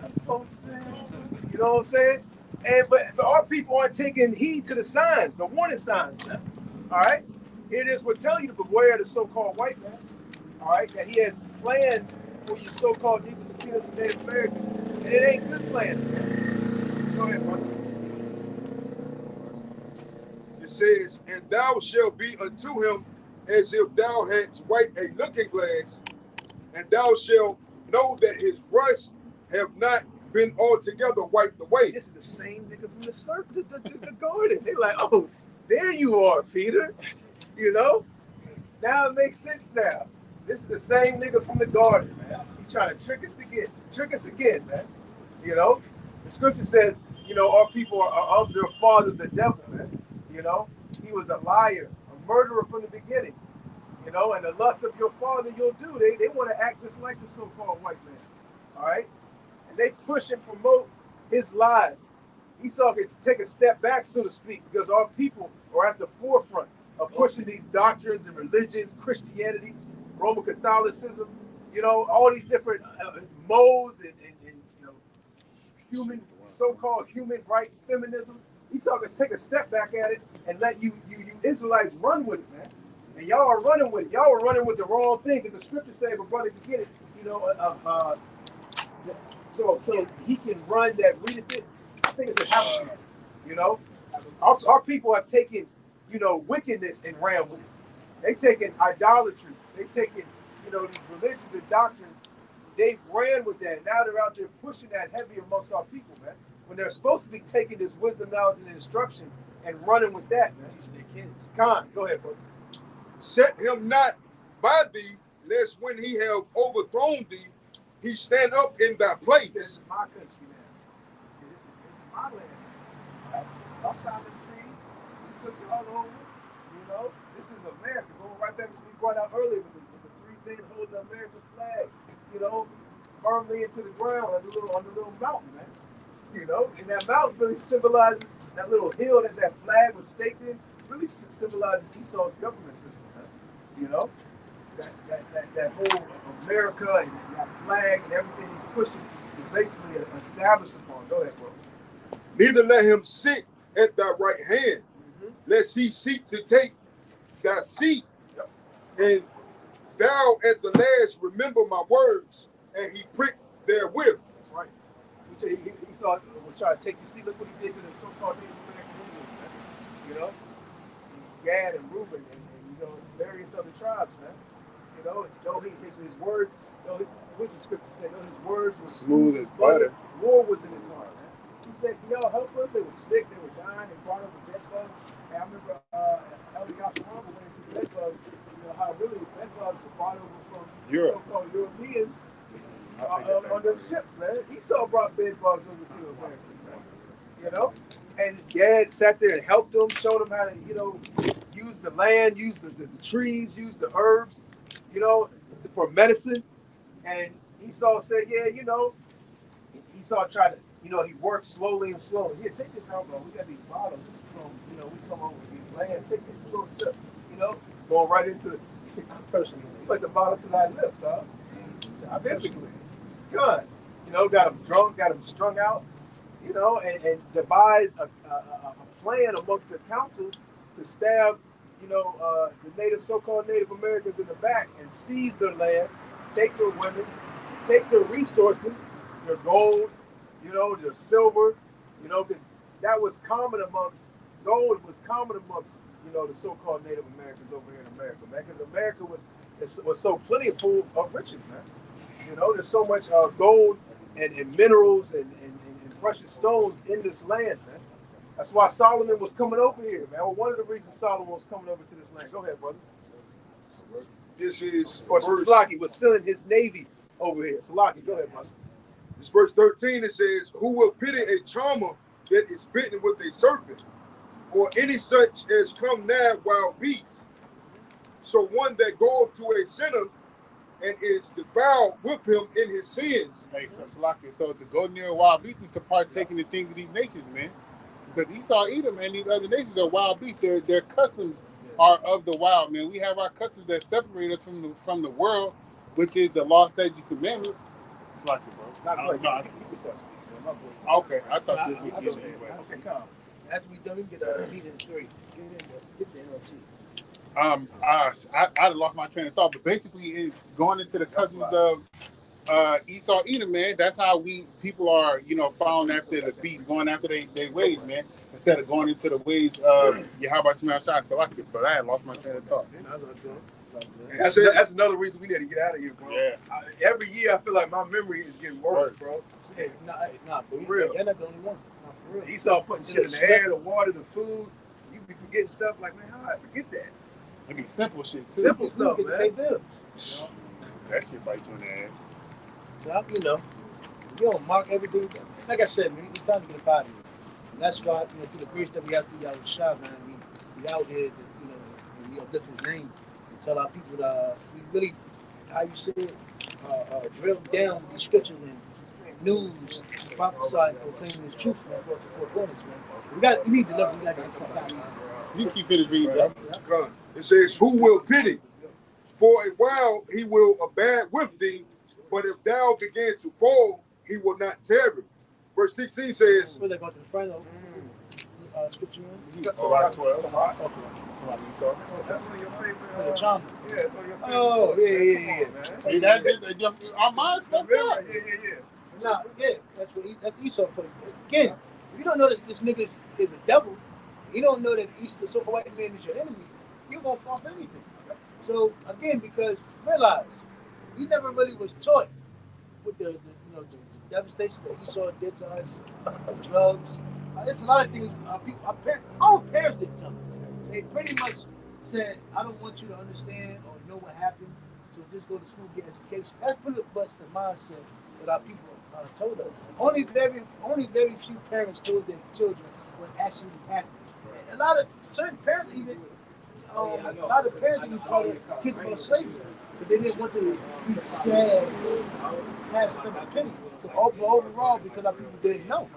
You know what I'm saying? But our people aren't taking heed to the signs, the warning signs, man. All right? Here it is, we're telling you to beware of the so-called white man. All right, that he has plans for you so-called Negroes, Latinos, and Native Americans. And it ain't good plans, man. Go ahead, brother. It says, and thou shalt be unto him as if thou hadst wiped a looking glass, and thou shalt know that his rust have not been altogether wiped away. This is the same nigga from the garden. They're like, oh, there you are, Peter. You know? Now it makes sense now. This is the same nigga from the garden, man. He's trying to trick us again, man. You know? The scripture says, you know, our people are of their father, the devil, man. You know? He was a liar, a murderer from the beginning. You know, and the lust of your father you'll do. They want to act just like the so-called white man. All right? And they push and promote his lies. Esau can take a step back, so to speak, because our people are at the forefront of pushing these doctrines and religions, Christianity, Roman Catholicism, you know, all these different modes and you know, human, so-called human rights, feminism. Esau can take a step back at it and let you Israelites run with it, man. And y'all are running with it. Y'all are running with the wrong thing, because the scriptures say if a brother can get it, you know, so he can run that. Read it. I think it's a house. You know, our people have taken, you know, wickedness and ran with it. They've taken idolatry. They've taken, you know, these religions and doctrines. They've ran with that. Now they're out there pushing that heavy amongst our people, man. When they're supposed to be taking this wisdom, knowledge, and instruction and running with that, man. Teaching their kids. Khan, go ahead, bro. Set him not by thee, lest when he have overthrown thee, he stand up in thy place. This is my country now. This is my land. Y'all signed the trees. We took y'all over. You know, this is America. Going right back to what we brought out earlier with the three things holding the American flag, you know, firmly into the ground on the little mountain, man. You know, and that mountain really symbolizes that little hill that flag was staked in. Really symbolizes Esau's government system, man. You know, that whole America and that flag and everything he's pushing is basically established upon. Go ahead, bro. Neither let him sit at thy right hand, lest he seek to take thy seat. Yep. And thou at the last remember my words, and he pricked therewith. That's right. Esau was trying to take you. See, look what he did to the so-called Native American Indians, man. You know, Gad and Reuben and you know, various other tribes, man. You know, his words, what's the scripture say? His words were smooth as butter. War was in his heart, man. He said, can y'all help us? They were sick, they were dying, they brought over bed bugs. And I remember Elder Yasharamba went into bed bugs, you know, how really bed bugs were brought over from Europe. So-called Europeans on them ships, man. Esau brought bed bugs over to America, man. You know? And Gad sat there and helped them, showed them how to, you know, use the land, use the trees, use the herbs, you know, for medicine. And Esau said, yeah, you know, Esau tried to, you know, he worked slowly and slowly. Here, take this out, bro. We got these bottles from, you know, we come over with these lands. Take this little sip, you know, going right into the personally. Put the bottle to thy lips, huh? So basically, good. You know, got him drunk, got him strung out, you know, and devised a plan amongst the councils to stab, you know, the so-called Native Americans in the back and seize their land, take their women, take their resources, their gold, you know, their silver, you know, because that was common amongst, gold was common amongst, you know, the so-called Native Americans over here in America, man, because America was so plentiful of riches, man. You know, there's so much gold and minerals and precious stones in this land, man. That's why Solomon was coming over here, man. Well, one of the reasons Solomon was coming over to this land. Go ahead, brother. This is or Salaki was sending his navy over here. Salaki, go ahead, brother. This verse 13, it says, who will pity a charmer that is bitten with a serpent, or any such as come nigh wild beasts? So one that goeth to a sinner and is defiled with him in his sins. Hey, so Salaki, so to go near wild beasts is to partake in the things of these nations, man. Because Esau, Edom, and these other nations are wild beasts. Their customs are of the wild, man. We have our customs that separate us from the world, which is the law, statute, commandments. like it, bro. Not I quite. don't know. You can start speaking, man. My voice. Okay, I thought this was I good don't anyway. Okay, come. After we done, we get Ephesians 3. Get the NLT. I lost my train of thought, but basically, it's going into the cousins of Esau, Edom, man. That's how people are, following after the beast, going after their ways, man. Instead of going into the ways of Yahweh Shemel Shai Salaki. But I had lost my train of thought. That's another reason we need to get out of here, bro. Yeah. Every year I feel like my memory is getting worse, bro. Hey, nah, For real. They're not the only one. Nah, for real. Esau putting shit in the air, the water, the food. You be forgetting stuff like, man, how I forget that? I mean, simple shit, too. Simple stuff, Get to man. pay bills. That shit bites you in the ass. So, you don't mark everything. Like I said, man, it's time to get up out of here. And that's why, through the grace that we have through Yahweh Shah, man, we out here, and we uplift his name and tell our people that we really, how you say it, drill down these scriptures and news, prophesy, and proclaim his truth, man, brought to four corners, man. We need to love. We got to get the fuck out of here. You can keep reading, bro. God. It says, who will pity? For a while he will abide with thee, but if thou begin to fall, he will not tarry. Verse 16 says, Where they go to the front of scripture? Sirach 12. Okay. That's one of your favorite. The charm. Yeah, that's one of your favorite. Oh, books. yeah. See, our mind's fucked up. Yeah. Nah, yeah, that's Esau for you. Again, if you don't know that this nigga is a devil, you don't know that the so-called white man is your enemy, you're gonna fall for anything. So again, because realize we never really was taught with the devastation that Esau did to us, drugs. There's a lot of things our parents didn't tell us. They pretty much said, I don't want you to understand or know what happened, so just go to school, get education. That's pretty much the mindset that our people told us. Only very few parents told their children what actually happened. A lot of certain parents even told their kids about slavery, but they didn't want to be sad, have some pity. So overall, because our people didn't know,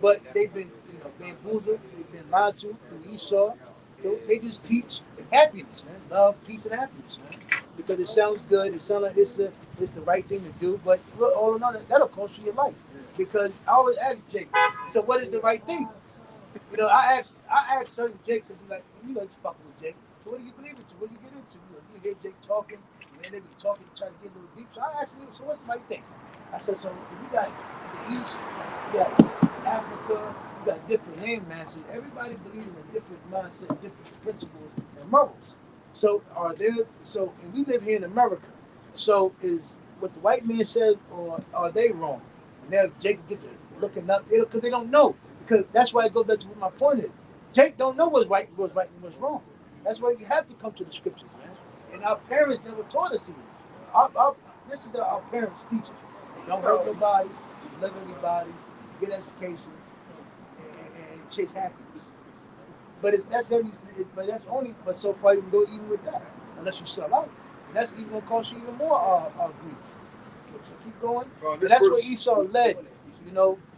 but they've been bamboozled, they've been lied to through Esau. So they just teach happiness, man, love, peace, and happiness, man, because it sounds good. It sounds like it's the right thing to do, but all in all, that'll cost you your life. Because I always ask Jake, so what is the right thing? I ask certain Jakes and be like, just fucking with Jake. So what do you believe into? What do you get into? You hear Jake talking, and then they be talking, trying to get a little deep. So I asked him, so what's the right thing? I said, so if you got the East, you got Africa, you got different land masses. Everybody believes in a different mindset, different principles and morals. So and we live here in America. So is what the white man says, or are they wrong? And now Jake get to looking up because they don't know. Because that's why I go back to what my point is. Jake don't know what's right and what's wrong. That's why you have to come to the scriptures, man. And our parents never taught us either. This is our parents teach us. Don't hurt nobody, love anybody, get education, and chase happiness. But but so far you can go even with that, unless you sell out. And that's even gonna cost you even more grief. Okay, so keep going. And that's where Esau led,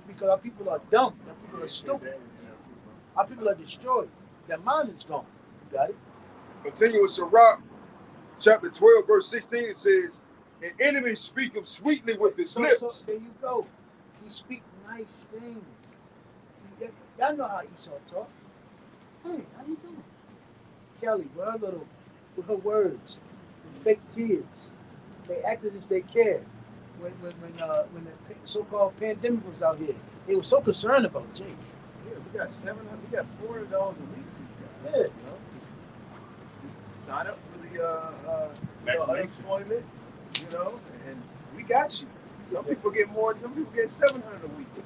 because our people are dumb, our people are stupid, our people are destroyed. Their mind is gone. You got it? Continue with Sirach, chapter 12, verse 16, it says, an enemy speaketh sweetly with his lips. So there you go. He speak nice things. Y'all know how Esau talk. Hey, how you doing? Kelly, with her words, with fake tears. They acted as they cared. When the so-called pandemic was out here, they were so concerned about Jake. Yeah, we got $400 a week for you guys. Yeah. Just to sign up for the unemployment, and we got you. Some people get more, some people get $700 a week. The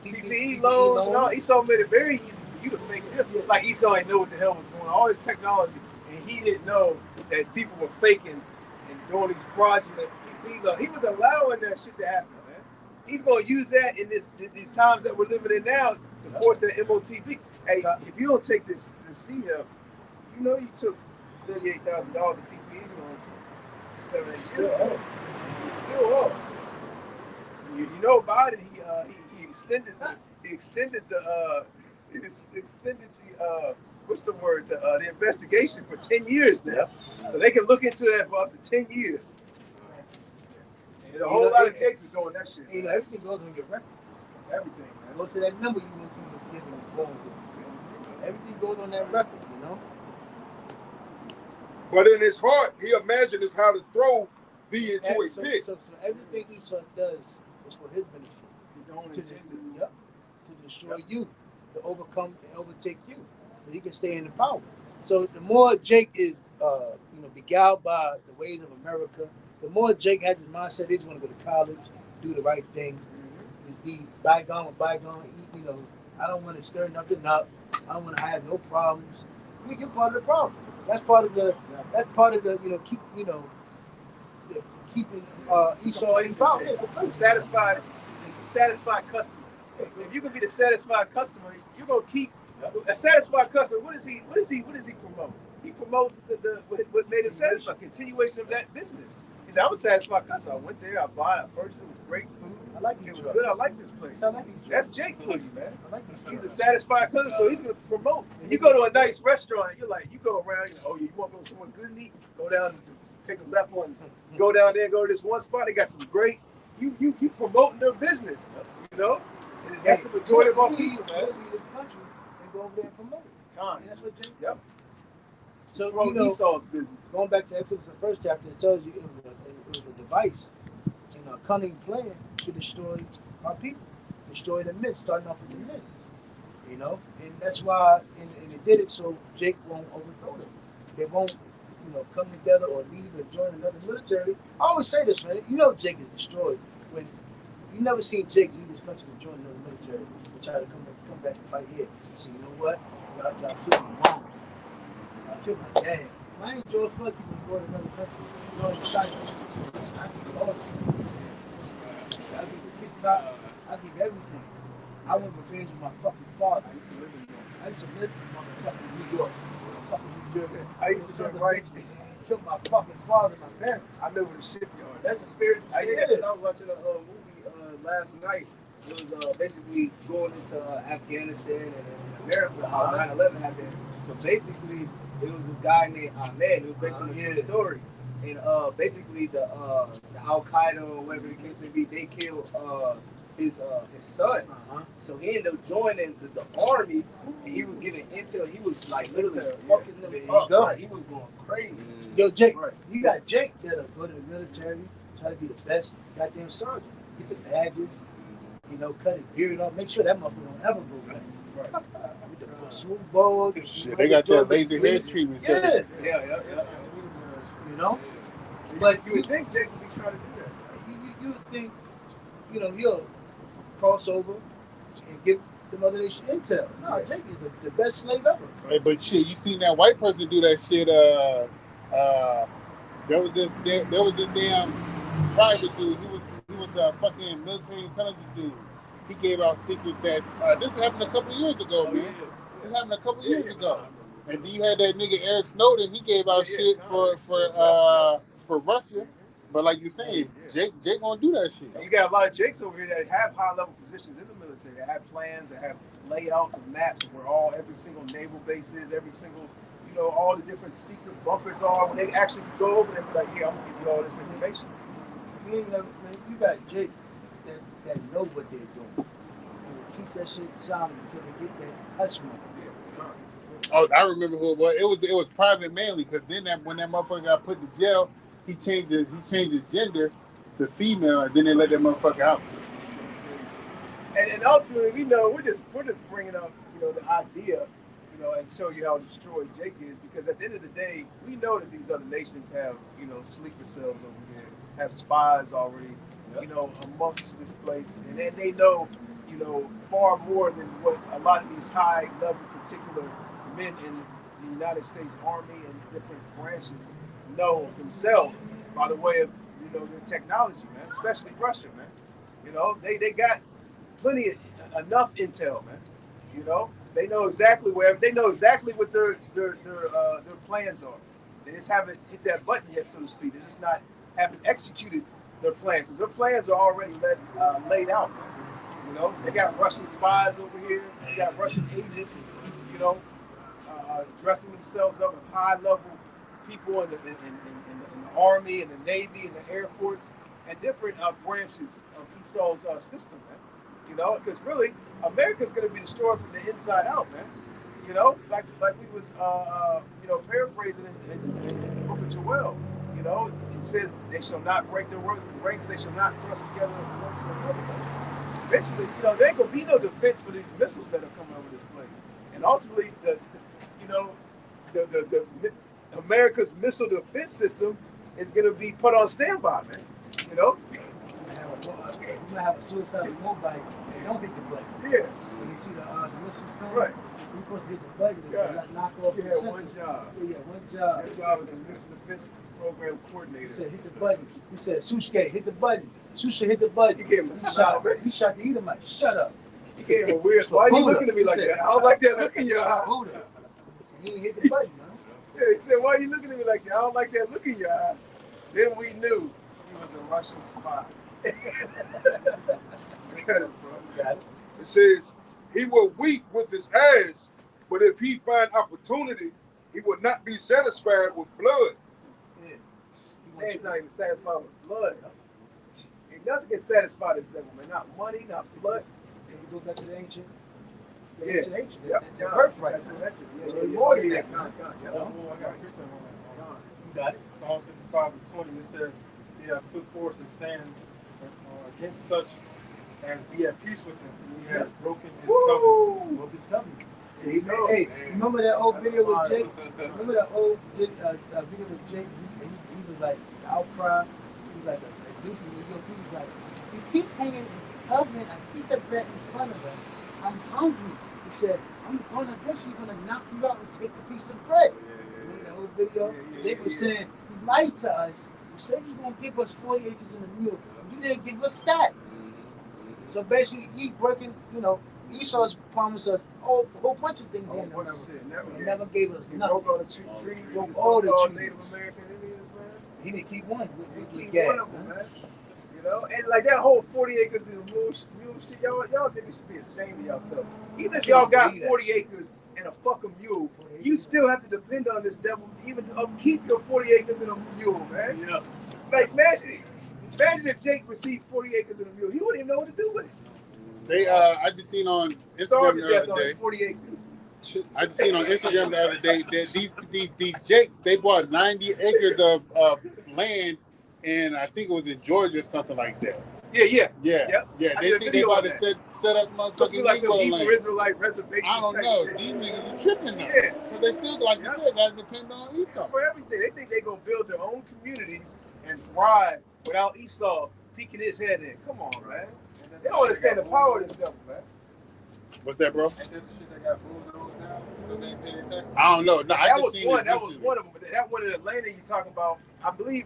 PPE loans and all. Esau made it very easy for you to fake it. Like Esau didn't know what the hell was going on. All this technology, and he didn't know that people were faking and doing these fraudulent PPE loans. He was allowing that shit to happen, man. He's going to use that in these times that we're living in now to force that MOTB. Hey, if you don't take this CL, you took $38,000 in PPE loans 7 8 years ago. It's still up. Biden, he extended the what's the word? The investigation for 10 years now. So they can look into that for up to 10 years. There's a whole lot of Jakes was doing that shit. You know, everything goes on your record. Everything, man. Go to that number you was given and born with. Everything goes on that record, you know. But in his heart, he imagined how to throw thee into a pit. So everything Esau does is for his benefit. His own To, agenda. yep, to destroy you, to overcome and overtake you, so he can stay in the power. So the more Jake is, beguiled by the ways of America, the more Jake has his mindset. He's going to go to college, do the right thing, just be bygone with bygone. I don't want to stir nothing up. I don't want to have no problems. You're part of the problem. That's part of the. That's part of the. Keeping Esau in power. The satisfied customer. If you can be the satisfied customer, you're gonna keep a satisfied customer. What does he promote? He promotes what made him satisfied. Continuation of that business. He said, "I'm a satisfied customer. I went there, I bought, I purchased. It was great food. I like it was good. I like this place. I like That's Jake for you, man. I like He's a satisfied customer, so he's gonna promote. And you go to a nice restaurant, you're like, you go around, you want to go somewhere good and eat? Go down, take a left one, go down there, go to this one spot. They got some great. You promoting their business, And that's the majority of our people, man. This country and go over there and promote it. Time. And that's what Jake. Yep. So Esau's business. Going back to Exodus, the first chapter, it tells you it was a device and a cunning plan to destroy our people, destroy the men, starting off with the men. And that's why, and it did it so Jake won't overthrow them. They won't, come together or leave or join another military. I always say this, man. Jake is destroyed when you never seen Jake leave this country to join another military and try to come back and fight here. You say, you know what? Y'all killed my mom. I killed my dad. I ain't Joe fuck you when you go to another country. Join the side. I give you all the I give you TikToks. I give everything. I want revenge of my fucking father. I used to live in motherfucking New York. Fucking New Jersey. I used to be right. Killed my fucking father, my parents. I live in the shipyard. That's the spirit. I Yeah. was watching a movie last night. It was basically going into Afghanistan and America, how 9/11 happened. So basically, it was this guy named Ahmed. It was based on a true story. And basically, the Al Qaeda or whatever the case may be, they killed his son. So he ended up joining the army, and he was giving intel. He was like literally fucking them up. Like, he was going crazy. Yo, Jake, you got Jake that'll go to the military, try to be the best goddamn sergeant. Get the badges, cut his beard off. Make sure that motherfucker don't ever go back. With the smooth balls. Shit, they got that laser hair treatment. Yeah. But You would think Jake would be trying to do that. you would think, he'll cross over and give the mother nation intel. No, Jake is the best slave ever. Hey, but shit, you seen that white person do that shit? There was this damn private dude. He was a fucking military intelligence dude. He gave out secrets that this happened a couple years ago, man. This happened a couple years ago. And then you had that nigga Eric Snowden. He gave out shit for Russia. But like you're saying, Jake gonna do that shit. You got a lot of Jakes over here that have high level positions in the military. That have plans, that have layouts and maps where every single naval base is, every single, all the different secret bunkers are. When they actually could go over there and be like, here, I'm gonna give you all this information. You got Jake that know what they're doing. And keep that shit silent until they get that hush money. Oh, I remember who it was. It was Private Manley, because then when that motherfucker got put to jail, he changed his gender to female, and then they let that motherfucker out. And ultimately, we know we're just bringing up the idea, and show you how destroyed Jake is, because at the end of the day, we know that these other nations have sleeper cells over here, have spies already, amongst this place, and then they know far more than what a lot of these high level particular men in the United States Army and the different branches know themselves by the way of their technology, man. Especially Russia, man. They got enough intel, man. They know exactly what their plans are. They just haven't hit that button yet, so to speak. They just haven't executed their plans, because their plans are already laid out, man. They got Russian spies over here. They got Russian agents, dressing themselves up with high-level people in the Army and the Navy and the Air Force, and different branches of Esau's system, man. You know, because really, America's going to be destroyed from the inside out, man. You know, like we was, you know, paraphrasing in the book of Joel. You know, it says they shall not break their ranks, they shall not thrust together one to another. Eventually, you know, there ain't gonna be no defense for these missiles that are coming over this place. And ultimately, you know, the America's missile defense system is gonna be put on standby, man. You know? You might have a suicide mobile. They don't hit the button. Yeah. When you see the missiles coming, Right. you're supposed to hit the button Yeah. and knock off You the had sensor. one job. Yeah, one job. Your job is a missile defense program coordinator. He said, hit the button. He said, Sushke, hit the button. Susha, hit the button. You gave him a smile, man. He shot the Edomite. Shut up. He gave him a weird. Why are you looking at me like that? I don't like that look in your eye. Buddha. He didn't hit the button, man. Yeah, he said, why are you looking at me like that? I don't like that look in your eye. Then we knew he was a Russian spy. Got it, bro. Got it. It says, he will weep with his ass, but if he find opportunity, he will not be satisfied with blood. Man's not even satisfied with blood. Ain't nothing can satisfy this devil, man. Not money, not blood. And you go back to the ancient. Yeah. Ancient. Yeah. The birthright. Yeah, more than that. You You got it. Psalm 55 and 20, it says, "He hath put forth his hands against such as be at peace with him, and he has broken his covenant." Woo! Broke his covenant. Hey, remember that old video with Jake? Remember that old video with Jake? He was like, the outcry. He was like, a dude from New York. He was like, you keep hanging covenant a piece of bread in front of us. I'm hungry. He said, I'm going to eventually going to knock you out and take the piece of bread. Remember that old video? They were saying, you lied to us. You said you were going to give us 40 acres and a mule. You didn't give us that. So basically, he breaking, you know, Esau's promised us a whole bunch of things in America. He never gave us He nothing. broke all the trees, Broke the all the so-called trees. Native American Indians, man. He didn't keep one. He We keep got one of them, man. You know, and like that whole 40 acres and a mule shit, y'all niggas should be ashamed of yourself. Even if y'all got 40 acres and a fucking mule, you still have to depend on this devil even to upkeep your 40 acres and a mule, man. Yeah. Like, imagine if Jake received 40 acres and a mule. He wouldn't even know what to do with it. They I just seen on Instagram Starved to the death other day. on 40 acres. I just seen on Instagram the other day that these Jakes, they bought 90 acres of land, and I think it was in Georgia or something like that. Yeah. Yeah, Yep. yeah. I They did a think they video about on to that. set up Supposed to be motherfucking like some Negro Hebrew land. Israelite reservation I don't type know. shit. These niggas are tripping now. Yeah. Because they still, like you said, gotta depend on Esau. For everything. They think they're going to build their own communities and thrive without Esau peeking his head in. Come on, man. They don't understand the power of this devil, man. What's that, bro? Ain't that the shit that got bulldozed down? Because they ain't paying taxes? I don't know. No, I That just was seen one. this That was recently. one of them. But that one in Atlanta you talking about, I believe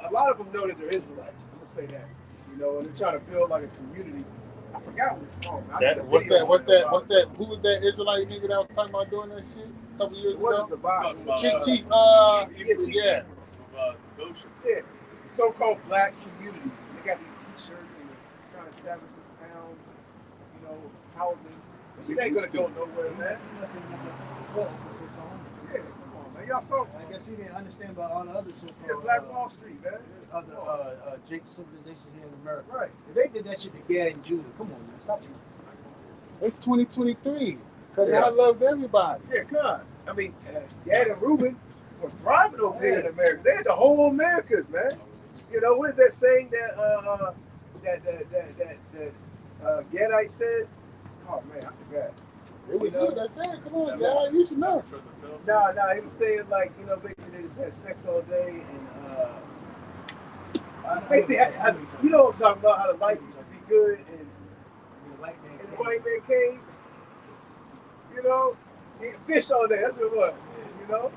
a lot of them know that they're Israelites. I'm going to say that. You know, and they're trying to build like a community. I forgot what it's called. What's that? Who was that Israelite nigga that was talking about doing that shit a couple years What ago? is about? Chief, yeah. Goshen. Yeah, so-called black communities. They got these T-shirts and they're trying to establish this town, you know, housing. But it ain't gonna go nowhere, man. Yeah, come on, man. Y'all saw I guess he didn't understand about all the other so-called yeah, Black Wall Street, man. other Jake civilization here in America. Right. If they did that shit to Gad and Judah, come on, man, stop it. It's 2023. Cut it God out. loves everybody. Yeah, God. I mean, Gad and Reuben were thriving over here in America. They had the whole Americas, man. You know, what is that saying that Gadite said? Oh man, I forgot. It was You know? you that said it. Come on, God, you should know. No, he was saying like, you know, basically they just had sex all day and basically, you know what I'm talking about, how the life used to be good and the white man came, you know, he ate fish all day, that's what it was, you know?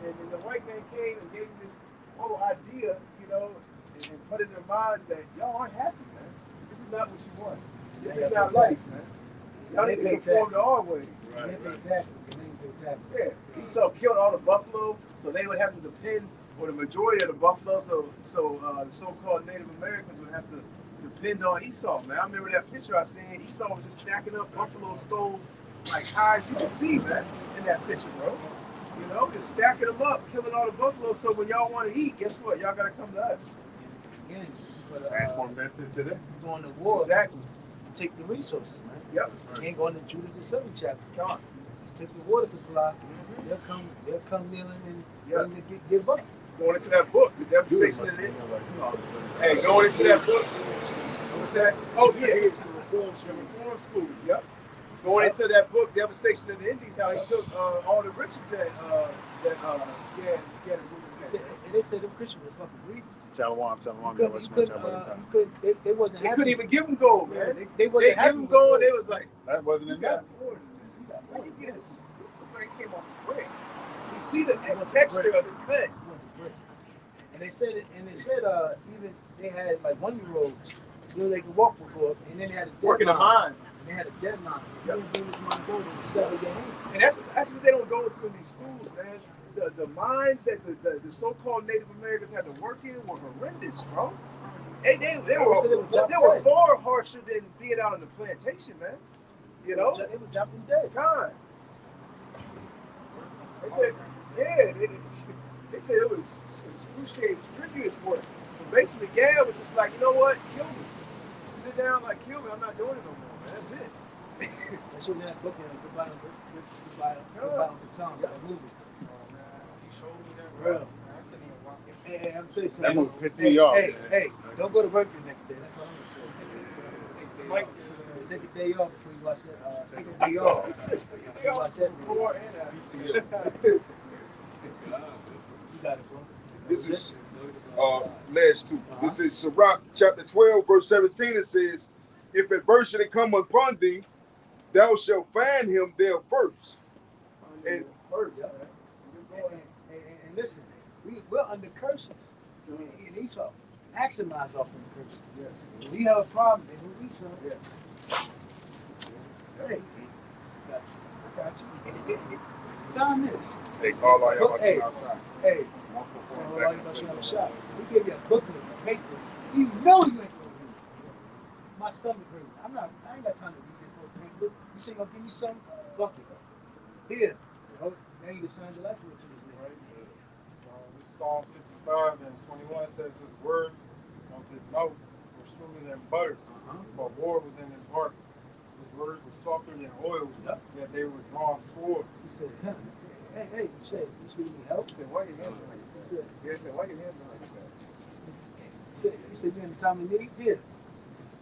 And then the white man came and gave them this whole idea, you know, and put in their minds that y'all aren't happy, man. This is not what you want. This is not life, man. Y'all need to conform to our way. They didn't pay taxes. They didn't pay taxes. Yeah, Esau killed all the buffalo, so they would have to depend, or the majority of the buffalo, so the so-called Native Americans would have to depend on Esau, man. I remember that picture I seen. Esau was just stacking up buffalo skulls like high as you can see, man, in that picture, bro. You know, just stacking them up, killing all the buffalo. So when y'all want to eat, guess what? Y'all gotta come to us. Again, but Transform that to that. going to war, Exactly. take the resources, man. Yep. You ain't going to Judas the 7th chapter. Come on. Take the water supply. Mhm. They'll come kneeling and Yep. ready to give up. Going into that book, the devastation of it. Hey, going into that book. What's that? Oh yeah. The reform school. Yep. Going into that book, Devastation of the Indies, how he took all the riches that They said them Christians were fucking greedy. Tell them, They wasn't they happy. couldn't even give him gold, man. They They wasn't happy give him with gold, they was like, that wasn't you enough. got more than this. You got more. You get this. This looks like it came off the brick. You see the texture of the cut. And they said even they had like 1-year-olds so they could walk before, and then they had a Working the deadline. mines. And they had a deadline. You didn't bring this mine gold, it was 7 years. And that's what they don't go into in these schools, man. The mines that the so-called Native Americans had to work in were horrendous, bro. They were far harsher than being out on the plantation, man. You know? They were dropping dead. God. They said, yeah, they said it was excruciating, strenuous work. But basically, Gad was just like, you know what? Kill me. Sit down, like, kill me. I'm not doing it no more, man. That's it. That's what that book is. Goodbye on the tongue. That movie. He showed me that, Real. bro. I couldn't even watch it. Hey, I'm telling you That something. movie pissed me off. Hey, don't go to work the next day. That's all I'm saying. Mike, Take a day off before you watch that. Take a day off. Before you watch that movie. before and after. You got it, bro. This is last two. This is Sirach chapter 12, verse 17. It says, if adversity come upon thee, thou shalt find him there first. And First, and listen, we're under curses. And Esau maximize off them curses. When we have a problem, they move Esau. Hey, I got you. Sign this. They call all y'all Hey, outside. hey, 1 for 4 all you about to have a shot. We give you a booklet, a paper. You know you ain't gonna read it. My stomach hurts. I ain't got time to read this whole thing. You say gonna give me something? Fuck it. Here. Now you just signed your life away to this nigga. This Psalm 55 and 21 says his words of his mouth were smoother than butter, but war was in his heart. His words were softer than oil, Yep. that they were drawn swords. He said, hey, you said, you need help? He said, why you handling like that? Yeah, he said, why you handling like that? He said, you in the time of need? Here.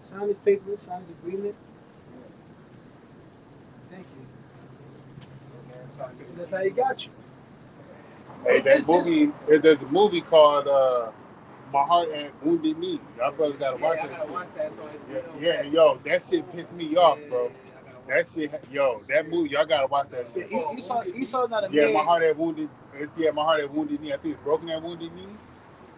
Sign this paper, sign this agreement. Thank you. That's how he got you. Hey, that movie, there's a movie called My Heart and Wounded Knee. Y'all brothers gotta watch I that gotta watch that. So it's Yeah, yo, that shit pissed me off, bro. That shit, yo, that movie, y'all gotta watch that shit. Esau not a Yeah, man. My Heart at Wounded. My Heart at Wounded Knee. I think it's Broken at Wounded Knee.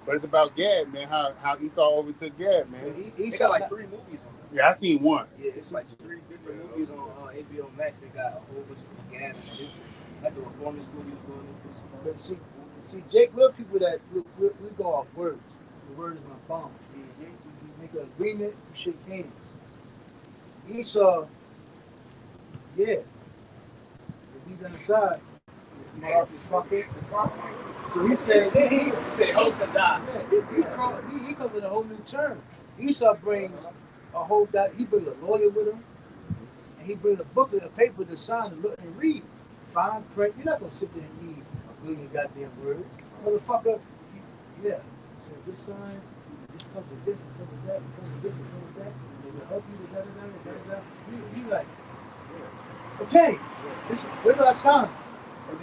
But it's about Gad, man. How Esau overtook Gad, man. They got like 3 movies on it. Yeah, I seen one. Yeah, it's like 3 different movies on HBO Max. They got a whole bunch of gas. This like the reforming school he was going into. But see, Jake, we're people that we go off words. The word is my bomb. You make an agreement, you shake hands. Esau, yeah. If he done aside, motherfucker. So he said, He said, "Hope to die." he comes with a whole new term. Esau brings a whole guy. He brings a lawyer with him, and he brings a booklet, a paper to sign and look and read. Fine print. You're not gonna sit there and read a million goddamn words, motherfucker. Yeah. So this sign, this comes with this, it comes with that, it comes with this, it comes with that. It will help you with da. He like, okay, where do I sign? And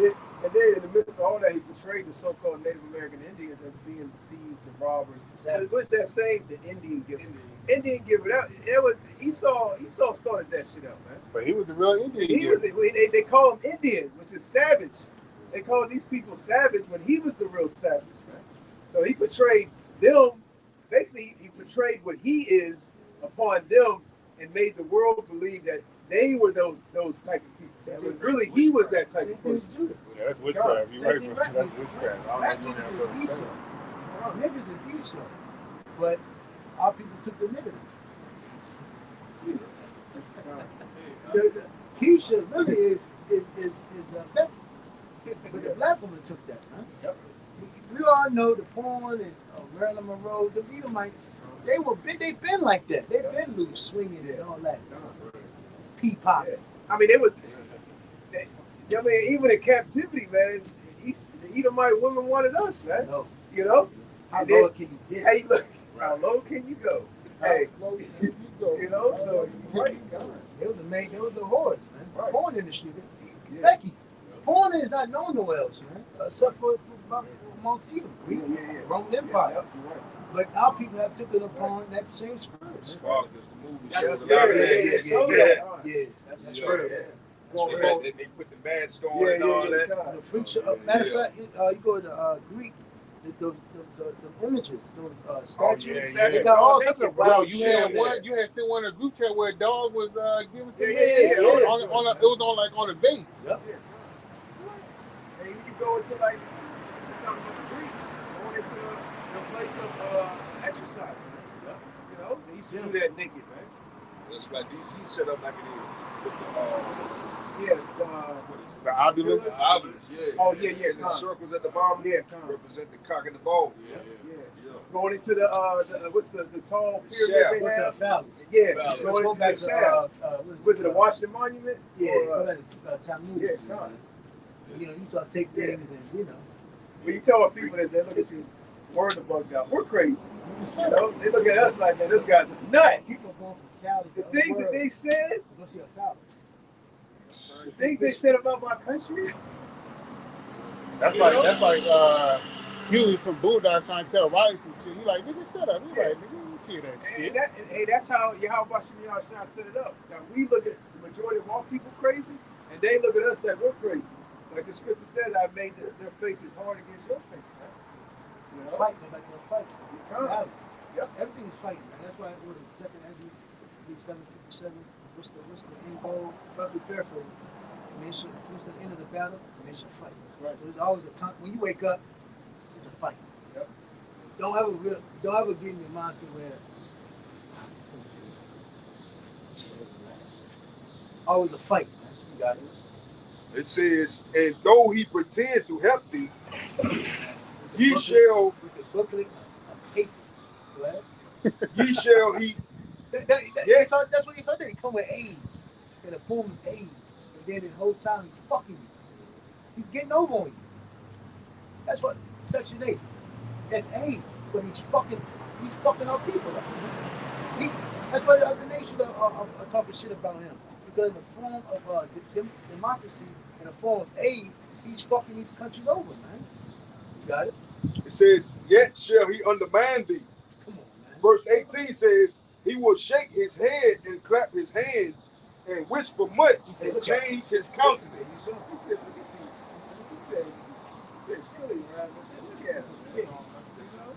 then in the midst of all that, he portrayed the so-called Native American Indians as being thieves and robbers. And what's that saying? The Indian giver. Indian giver. It was Esau started that shit out, man. But he was a real Indian. They call him Indian, which is savage. They call these people savage when he was the real savage, man. So he portrayed them. Basically, he portrayed what he is upon them and made the world believe that they were those type of people. But really, he was that type of person. Yeah, that's witchcraft. You're right, bro. That's witchcraft. I Black don't niggas know is Esau. Niggas is Esau. But our people took the niggas. The Keisha really is Becky. But the black woman took that, huh? Yep. We all know the porn and Marilyn Monroe, the Edomites, they've been like that. They've been loose, swinging and all that. Pea popping. I mean, I mean, even in captivity, man, the Edomite women wanted us, man. No. You know? How And then- low can you get? Hey, look, how low can you go? Hey, Low can you go? you know, so you're right. It was the hordes, man. Right. Porn industry. Yeah. Becky, porn is not known nowhere else, man. Except for amongst Edom. Yeah. Roman Empire. Yeah, you're right. But our people have taken upon that same spirit. Spartacus, the movie. That's shows the a lot of spirit, that. yeah. That's the Yeah. spirit. They put the bad story and all that. The freaks, matter of fact, you go to Greek, those images, those statues. yeah. They got all types of Bro, wild You shit. had sent one in a group chat where a dog was giving some Yeah. it was on a vase. Yep. And you can go into like talking about the Greeks, going into the place of exercise, man. You know, they used to do that naked, man. That's like DC set up like it is. With Yeah, what is it? The obelisk. The obelisk, yeah. Oh, yeah. And the circles at the bottom represent the cock and the ball. Yeah. Going into the what's the tall The pyramid shaft. they What's have? the phallus? Yeah, Phallus. going Go into back the to shaft. Was it a Washington Monument? Yeah, Or, go back to Tammuz. yeah, Con. You know, Esau take things and, you know. When you tell people that, they look at you, word the fuck out. We're crazy. You know, they look at us like, man, those guys are nuts. People going from Cali The to things that they said, go see a phallus. the things they said about my country. That's like Huey from Boondocks trying to tell Riley some shit. He like, nigga, shut up. He like, nigga, you hear that shit. And that's how Yahweh Shah set it up. Now we look at the majority of our people crazy, and they look at us like we're crazy. Like the scripture said, I made their faces hard against your face, man. You know? Fight, they're like they're fighting. Con. Yep. Everything is fighting, man. That's why it was second Ezra's 757. What's the end goal? Roughly paraphrase. What's the end of the battle? They should fight. Right. So there's always when you wake up, it's a fight. Yep. Don't ever get in your mindset where always a fight, man. You got it. It says, and though he pretend to help thee, ye shall, with the booklet of papers, right? ye shall eat. Yes. That's what he said. He come with AIDS in the form of AIDS, and then the whole time he's fucking you. He's getting over on you. That's what Section 8. That's AIDS, but he's fucking our people. That's why the other nations are talking shit about him, because in the form of democracy, in the form of AIDS, he's fucking these countries over, man. You got it? It says, yet shall he undermine thee. Come on, man. Verse 18 says, he will shake his head and clap his hands and whisper much and change his countenance. He said, silly, man. Look at him. You know?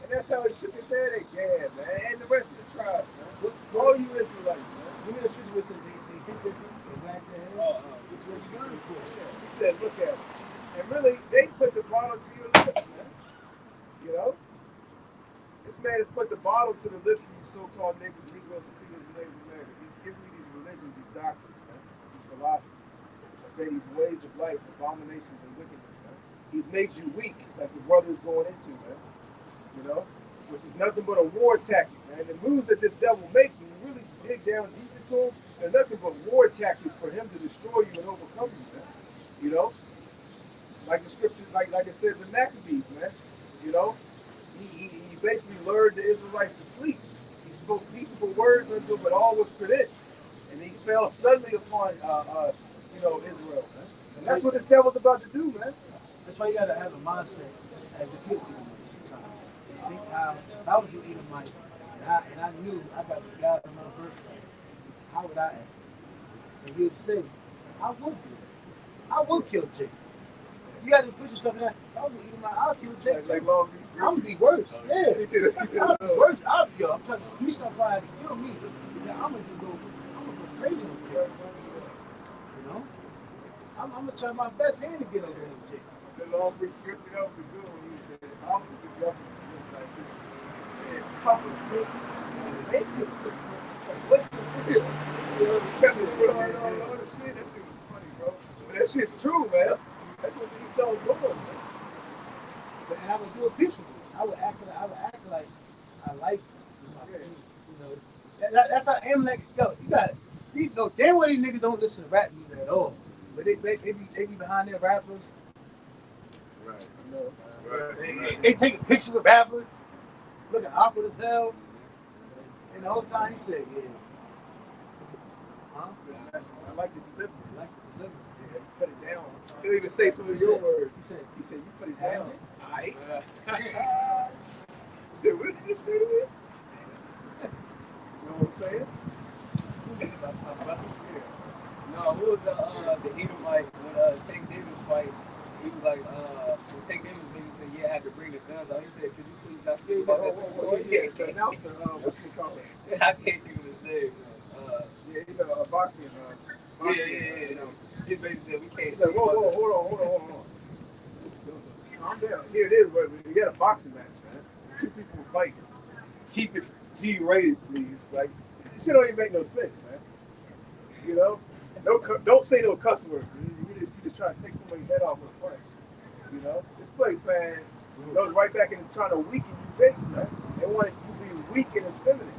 And that's how he shook his head at Gad, man. And the rest of the tribe, man. All you Israelites, man. You know, the scripture says they hit they whack their head. It's what you got it for. He said, look at him. And really, they put the bottle to your lips, man. You know? This man has put the bottle to the lips of you so-called Negroes, Latinos, and Native Americans. He's giving you these religions, these doctrines, man. These philosophies. Okay, these ways of life, abominations and wickedness, man. He's made you weak, like the brother's going into, man. You know? Which is nothing but a war tactic, man. The moves that this devil makes, when you really dig down deep into him, they're nothing but war tactics for him to destroy you and overcome you, man. You know? Like the scripture, like it says in Maccabees, man. You know? He basically lured the Israelites to sleep. He spoke peaceable words unto them, but all was credence. And he fell suddenly upon Israel, man. And that's what this devil's about to do, man. That's why you gotta have a mindset as a kid. Think how if I was an Edomite and I knew I got the God of my birthright, how would I act? And you'd say, I would do it. I would kill Jacob. You gotta put yourself in that. If I was an Edomite, I'll kill Jacob. Like Long Beach. I'm gonna be worse. Yeah. He did it. I'll be worse. I'm telling you, police are probably to kill me. I'm gonna go crazy with you. You know? I'm gonna try my best hand to get over him, Jacob. The Long Beach scripture, that was a good one. He said, if I was the government, like this. He said, public make it system. What's the deal? You know, the put on all the shit. That shit was funny, bro. But that shit's true, man. That's what the it's all good, man. But and I would do it peacefully. I would act like I like my community. You know, that's how I am. Like, yo, you got it. You know, damn well these niggas don't listen to rap music at all. But they be behind their rappers. Right. You know, Right. they take a picture with rappers, looking awkward as hell. And the whole time he said, yeah. Huh? I like the delivery. I like to deliver. Yeah, you put it down. He'll even say some of your words. He said, You put it down. Alright. Uh, He said, what did you say to me? You know what I'm saying? No, who was the Edomite when Tank Davis fight? He was like, when Tank Davis nigga said, yeah, I had to bring the guns out. He said, could you please not speak about that? The announcer, what's he call it? I can't think of his name. Yeah, he's a boxing. Yeah. He basically said, we can't He's like, speak about hold on. Calm down. Here it is, but we got a boxing match, man. Two people fighting. Keep it G-rated, please. Like, this shit don't even make no sense, man. You know? Don't say no cuss words. You just trying to take somebody's head off with a punch. You know? This place, man, goes right back and it's trying to weaken you base, man. They wanted you to be weak and effeminate.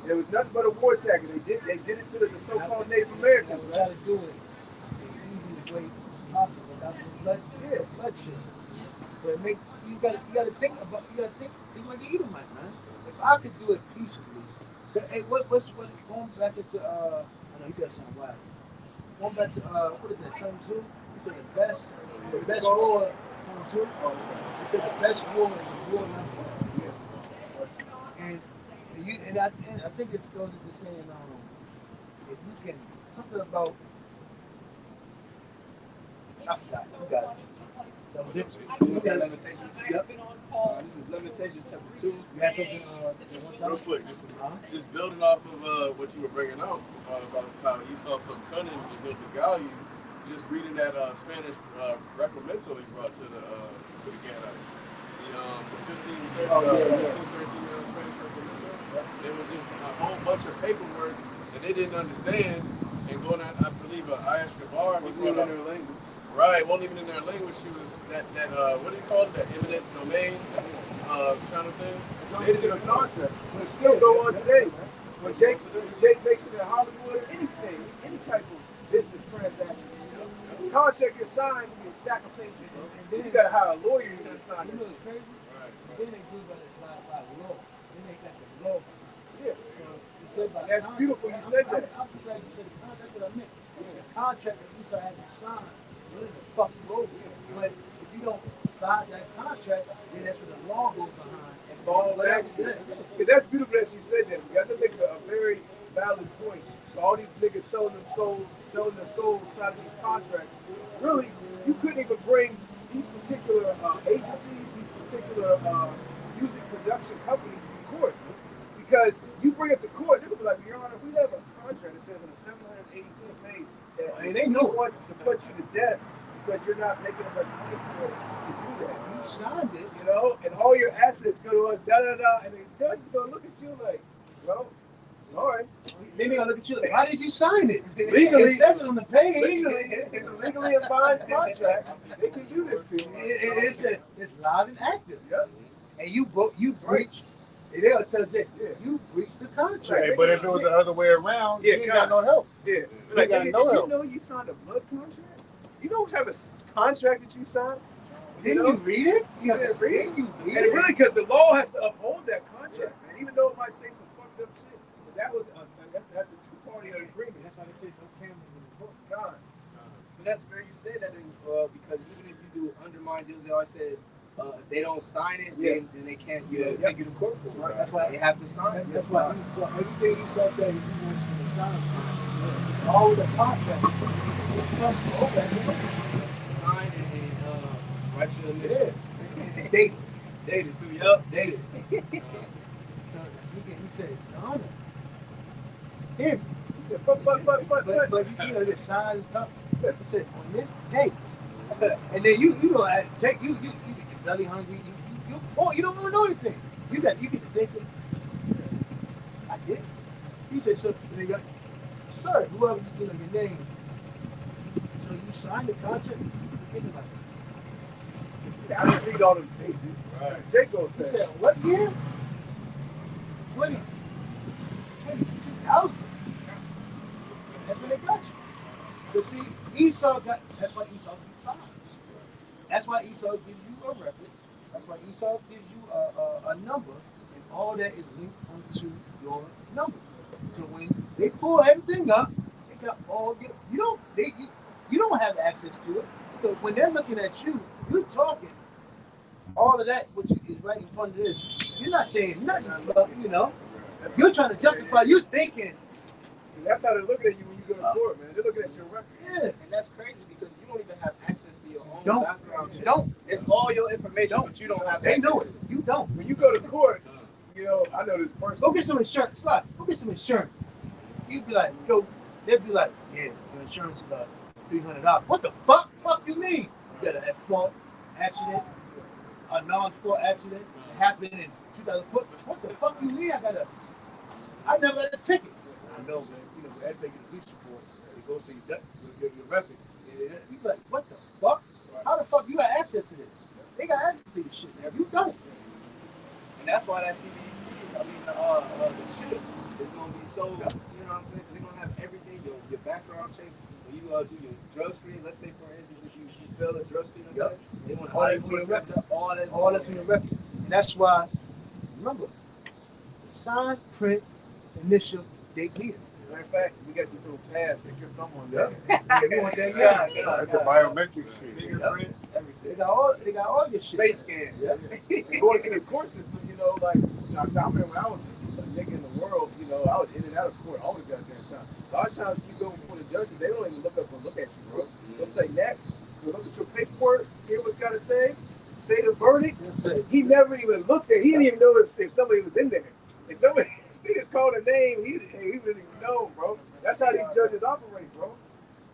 It was nothing but a war tactic. They did it to the so-called Native Americans, we man. gotta do it the easiest way possible without the bloodshed. So it makes you gotta think like an Edomite, man. If I could do it peacefully, hey, what's going back into I know you got something wild. Going back to what is that, Sun Tzu? He said the best war, Sun Tzu. He said the best war is the war not fought. And I think it goes into saying if you can something about I forgot. You got it. That was it. You got Limitations? Yep. This is Limitations chapter 2. You had something Real quick, just building off of what you were bringing out about how Esau so cunning and he'll beguile you. Just reading that Spanish Reclamento he brought to the Gadites. The 1513 Spanish Reclamento. There was just a whole bunch of paperwork that they didn't understand, and going at, I believe, Ayash Gabar. Wasn't even in their language. Right, wasn't even in their language. She was that what do you call it? That eminent domain kind of thing. They did a contract. But it still go on today. When Jake makes it in Hollywood, anything, any type of business transaction, the contract is signed with a stack of things. And then you gotta hire a lawyer to sign You know it. what's crazy? Right. Then they do by law. Then they got the law. Yeah. So you said by That's contract. beautiful you said that. I'm glad you said the contract. That's what I meant. The contract that Esau had to sign, what is the fuck you over? But if you don't sign that contract, then that's where the law goes behind. And Fall back. Because that's beautiful that you said that. Because I think a very valid point. So all these niggas selling their souls inside of these contracts. Really, you couldn't even bring these particular agencies, these particular music production companies to court. Because you bring it to court, they're gonna be like, Your Honor, we have a contract that says in a 780 page that And they know want to put you to death because you're not making enough money for us to do that. you signed it. You know, and all your assets go to us, and the judge is gonna look at you like, well, sorry. Then they're gonna look at you like, why did you sign it? Legally- It says it on the page. It's a legally a binding contract. They can do this to you. It said it's live and active. Yep. And you breached. They'll tell Jake, you breached the contract. Hey, but if it was the other way around, Yeah, you ain't got no help. Yeah. Like, got did no you help. know you signed a blood contract? You know what type of contract that you signed? Didn't you read it? You didn't read it? Didn't you read And it? really, because the law has to uphold that contract, man. Even though it might say some fucked up shit, but that was that's a two-party agreement. That's why they say no cameras in the book. God. But that's where you say that is, because even if you do undermine deals, it always says if they don't sign it, then they can't take you to court for it. Right. That's why They have to sign it. That's why so everything you said there, you want you to sign all the contract. Sign and write your initials. Date. Dated too, yup. Dated. So he said, honor. Here. He said, but. You know, the sign and stuff. He said, on this date. And then you know, Jake, you belly hungry. You don't really know anything. You get to thinking. I did. He said, so they got, sir, whoever you know your name. So you signed the contract. Think about it. I didn't read all them pages. Right. Jake gonna He say. said, what year? 20. 2000. That's when they got you. But see, Esau got, that's why Esau gives you signs. That's why Esau gives you a record. That's why Esau gives you a number, and all that is linked onto your number. So when they pull everything up, they got all your, you don't have access to it. So when they're looking at you, you're talking. All of that, which is right in front of this, you're not saying nothing, but you're trying to justify. You're thinking. That's how they're looking at you when you go to court, man. They're looking at your record. Yeah. And that's crazy because you don't even have access to your own Don't. background check. Don't. It's all your information, Don't. but you don't have They access know to it. You don't. When you go to court, I know this person. Go get some insurance. Slide. Go get some insurance. You'd be like, yo, they'd be like, yeah, your insurance is $300. What the fuck? Fuck you mean? You got a at-fault accident, a non-fault accident happened in 2004. What the fuck you mean? I never had a ticket. I know, man. That take you to police report. It goes to your record. You be like, what the fuck? How the fuck you got access to this? They got access to this shit, man. You don't. And that's why that CBDC, the chip is gonna be so, you know what I'm saying? They're gonna have everything, your background check. When you do your drug screen, let's say for instance, if you fail a drug screen, they want All that's on your record. All that's on your record. And that's why, remember, sign, print, initial, date, leader. Matter of fact, we got this little pass. Stick your thumb on that. Yeah, you want that? That's the biometric shit. fingerprints, everything. They got all your shit. Face scan. Yeah. And going to the court system, like, I remember when I was a nigga in the world, I was in and out of court all the goddamn time. A lot of times you go before the judges, they don't even look up and look at you, bro. They'll say next. They'll look at your paperwork, hear what's got to say the verdict. He never even looked at. He didn't even know if somebody was in there. If somebody they just called a name, he didn't even know, bro. That's how these judges operate, bro.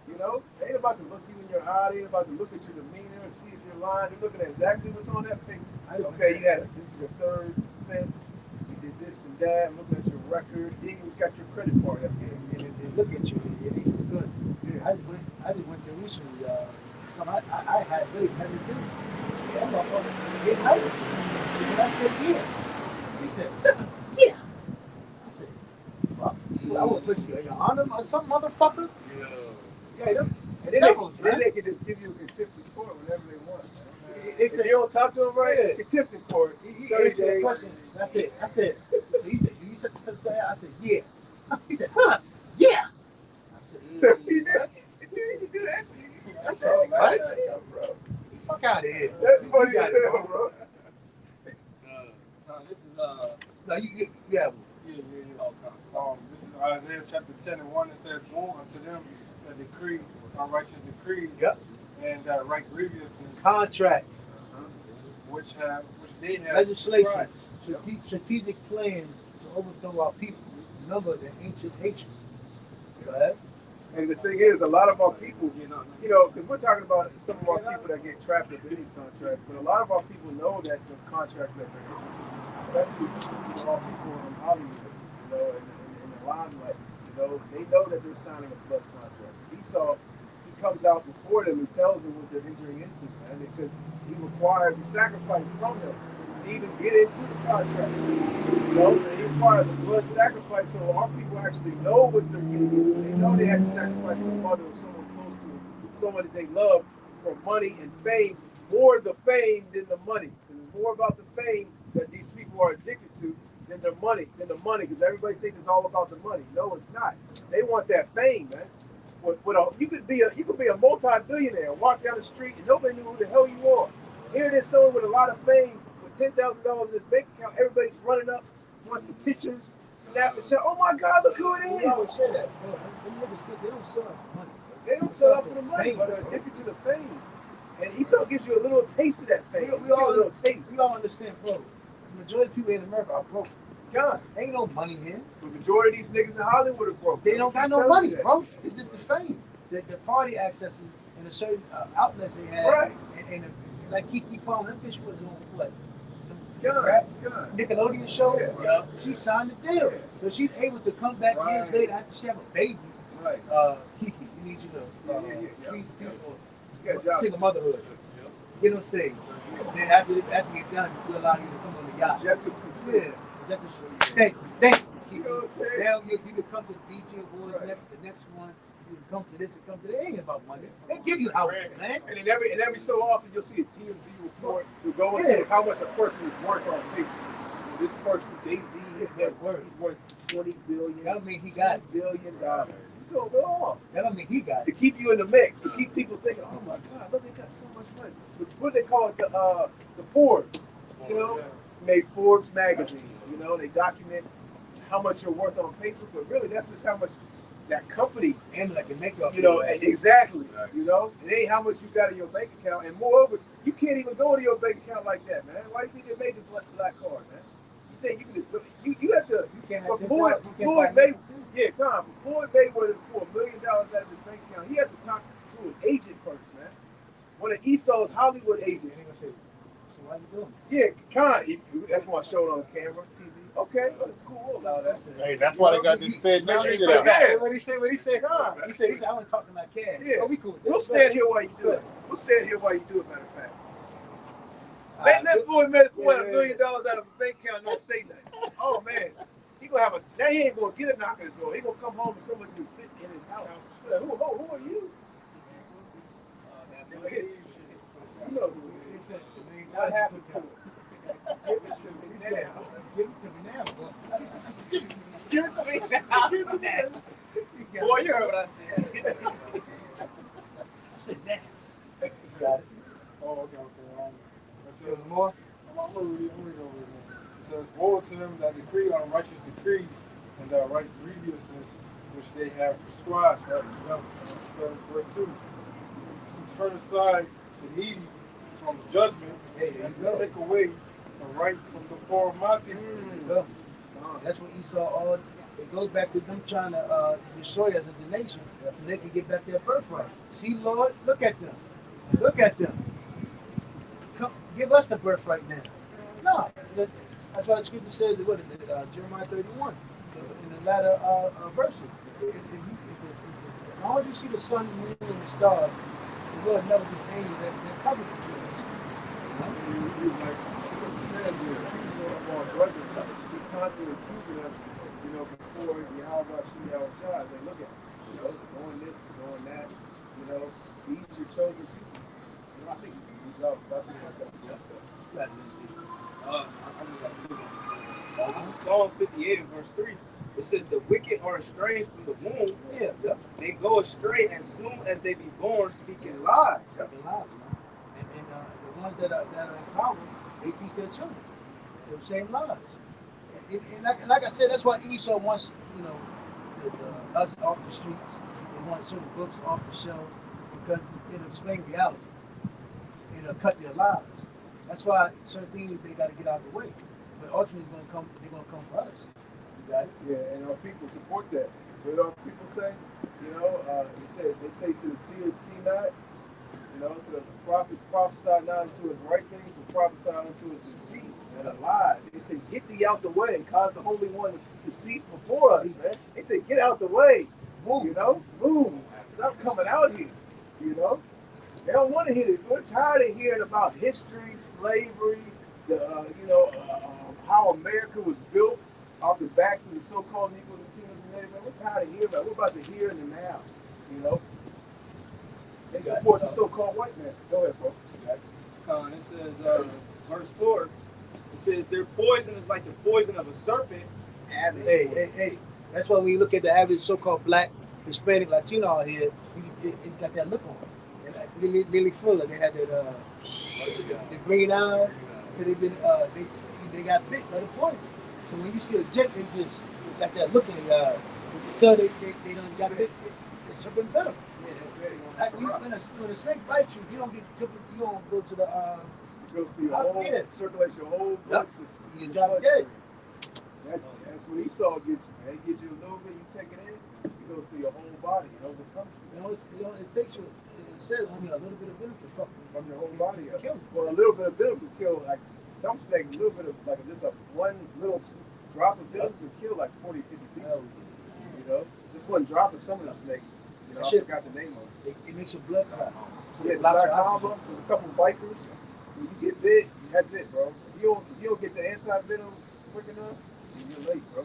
They ain't about to look you in your eye. They ain't about to look at your demeanor and see if you're lying. They're looking at exactly what's on that paper. Okay, this is your third offense. You did this and that. I'm looking at your record. He even got your credit card up there. And they look at you and they feel good. Yeah. I just went there recently. I had really heavy things. Yeah, I'm gonna get out. And I said, yeah. He said, yeah. I said, fuck. I want to put you in your honor or some motherfucker. Yeah, and then they can just give you a contempt of court whenever they want. They said, you don't talk to him right? Contempt of court. He answered the question. I said, so he said, you said, I said, yeah. He said, huh? Yeah. I said, So he did that to you. That's all right. Bro. Fuck out of here. That's funny as hell, bro. This is No, you Yeah. This is Isaiah chapter 10 and 1. It says, woe unto them that decree unrighteous decrees and that write grievousness contracts, which they have legislation, prescribed. strategic plans to overthrow our people. Remember the ancient hatred. Go ahead. And the thing is, a lot of our people, because we're talking about some of our people that get trapped in these contracts, but a lot of our people know that the contracts that they're in, especially our people in Hollywood, in the limelight, they know that they're signing a flood contract. Esau, he comes out before them and tells them what they're entering into, man, because he requires a sacrifice from them to even get into the contract. He requires a blood sacrifice, so our people actually know what they're getting into. They know they have to sacrifice their mother or someone close to them, someone that they love, for money and fame, more the fame than the money. It's more about the fame that these people are addicted to than the money, because everybody thinks it's all about the money. No, it's not. They want that fame, man. You could be a multi-billionaire and walk down the street and nobody knew who the hell you are. Here it is, someone with a lot of fame, with $10,000 in his bank account. Everybody's running up, wants the pictures, snap and shout. Oh my God, look who it is! I always say that. They don't sell out for money. They don't sell out for the money, but they're addicted to the fame. And Esau gives you a little taste of that fame. We all a little taste. We all understand, bro. The majority of people in America are broke. God, Ain't no money here. the majority of these niggas in Hollywood are broke. They don't got no money, bro. It's just the fame. The party accesses and the certain outlets they have. Right. And like Kiki Palmer, that bitch was on what? God. Nickelodeon show. Yeah. She signed the deal. Yeah. So she's able to come back years Right. later after she have a baby. Right. Kiki, we need you to Yeah. feed people, You got a job. single motherhood. Get them saved. Then after you're done, we'll allow you to come on the yacht. Objective complete. Yeah. Thank you. You know what I'm saying? Now you can come to the BT Awards next, the next one. You can come to this and come to that. It ain't about money. They give you houses, man. And then every so often you'll see a TMZ report to go into how much a person is worth on paper. This person, Jay-Z, is worth 20 billion. That don't mean he got it. $20 billion. You don't go on. That don't mean he got To it. keep you in the mix, to keep people thinking, oh my God, look, they got so much money. What do they call it? The Forbes. You know, made Forbes magazine. You know, they document how much you're worth on paper, but really that's just how much that company, And like a makeup. you know, exactly. You know, it ain't how much you got in your bank account, and moreover, you can't even go to your bank account like that, man. Why do you think they made the black card, man? You think you can just you have to? You can't For have Floyd Mayweather, yeah, come on. For Floyd Mayweather to pull $1 million out of his bank account, he has to talk to an agent first, man. One of Esau's Hollywood agents. They gonna say, so why you doing Yeah, Khan. That's why I showed on camera, TV. Okay, cool. We'll allow that. Hey, that's why they got this Fed now shit out. Yeah. What he say? What he say? Nah. He said, I want to talk to my cat. Yeah. Oh, we cool. We'll stand here while you do it. We'll stand here while you do it, matter of fact. Let Floyd Mayweather pull $1 million out of a bank account and not say nothing. Oh, man. He gonna have now he ain't gonna get a knock at his door. He gonna come home and somebody can sit in his house. Like, who are you? You know who it is. What happened to him? Give it to me now. Give it to me now, boy. Give it to me now. Give it to me now. Boy, you heard what I said. I said now. Got it. Oh, okay. There's more? I'm gonna read it. It says, woe to them that decree unrighteous decrees and that right grievousness which they have prescribed. Right? It says, verse 2, to turn aside the needy from judgment and to take away the right from the poor of my people. Go. That's what Esau all. It goes back to them trying to destroy us as a nation so they can get back their birthright. See, Lord, look at them. Look at them. Come, give us the birthright now. No. That's why the scripture says, what is it, Jeremiah 31, in the latter verses. As long as you see the sun, the moon, and the stars, the Lord never be saying that they're covered with you. He's constantly accusing us, you know, before Yahweh Shai. They look at him, you know, doing this, doing that, you know, these are chosen people. You know, I think he's out about to that. Psalms 58 and verse 3. It says the wicked are estranged from the womb. Yeah. They go astray as soon as they be born, speaking lies. Speaking lies, man. And the ones that are in power, they teach their children the same lies. And like I said, that's why Esau wants, you know, us off the streets. They want certain books off the shelves because it'll explain reality. It'll cut their lies. That's why certain things they got to get out of the way. But ultimately, they're gonna come for us. You got it? Yeah, and our people support that. What our people say? You know, they say to the seers, see not. You know, to the prophets, prophesy not unto his right things, but prophesy unto his deceits and a lie. They say, get thee out the way and cause the Holy One to cease before us, man. They say, get out the way. Move, you know, move. Stop coming out here, you know. They don't want to hear it. We're tired of hearing about history, slavery, how America was built off the backs of the so-called Negroes and Latinos and Native. We're tired of hearing about it. We're about to hear in the now, you know. They support the so-called white man. Go ahead, bro. It says, verse 4, it says, their poison is like the poison of a serpent. Hey. That's why when you look at the average so-called black, Hispanic, Latino out here, it's got that look on it. And like Lily Fuller, they had that the green eyes, because they got bit by the poison. So when you see a jet, they just got that look in the eye. Until they don't got bit, it's something better. Like when a snake bites you, you don't go to the It goes through your whole, circulates your whole blood system. You drop dead. That's what Esau gives you. He gives you a little bit, you take it in, it goes through your whole body, it overcomes you. It takes you. It says only a little bit of venom can fuck From your whole body. Kill you. Well, a little bit of venom can kill, like some snakes, a little bit of, like just one little drop of venom can kill like 40, 50 people. You know, just one drop of some of the snakes, You know, That I shit- forgot the name of it. It makes your blood clot. Yeah, Blocks Black your Mamba. oxygen. There's a couple bikers. When you get bit, that's it, bro. If you don't get the anti-venom quick enough, you're late, bro.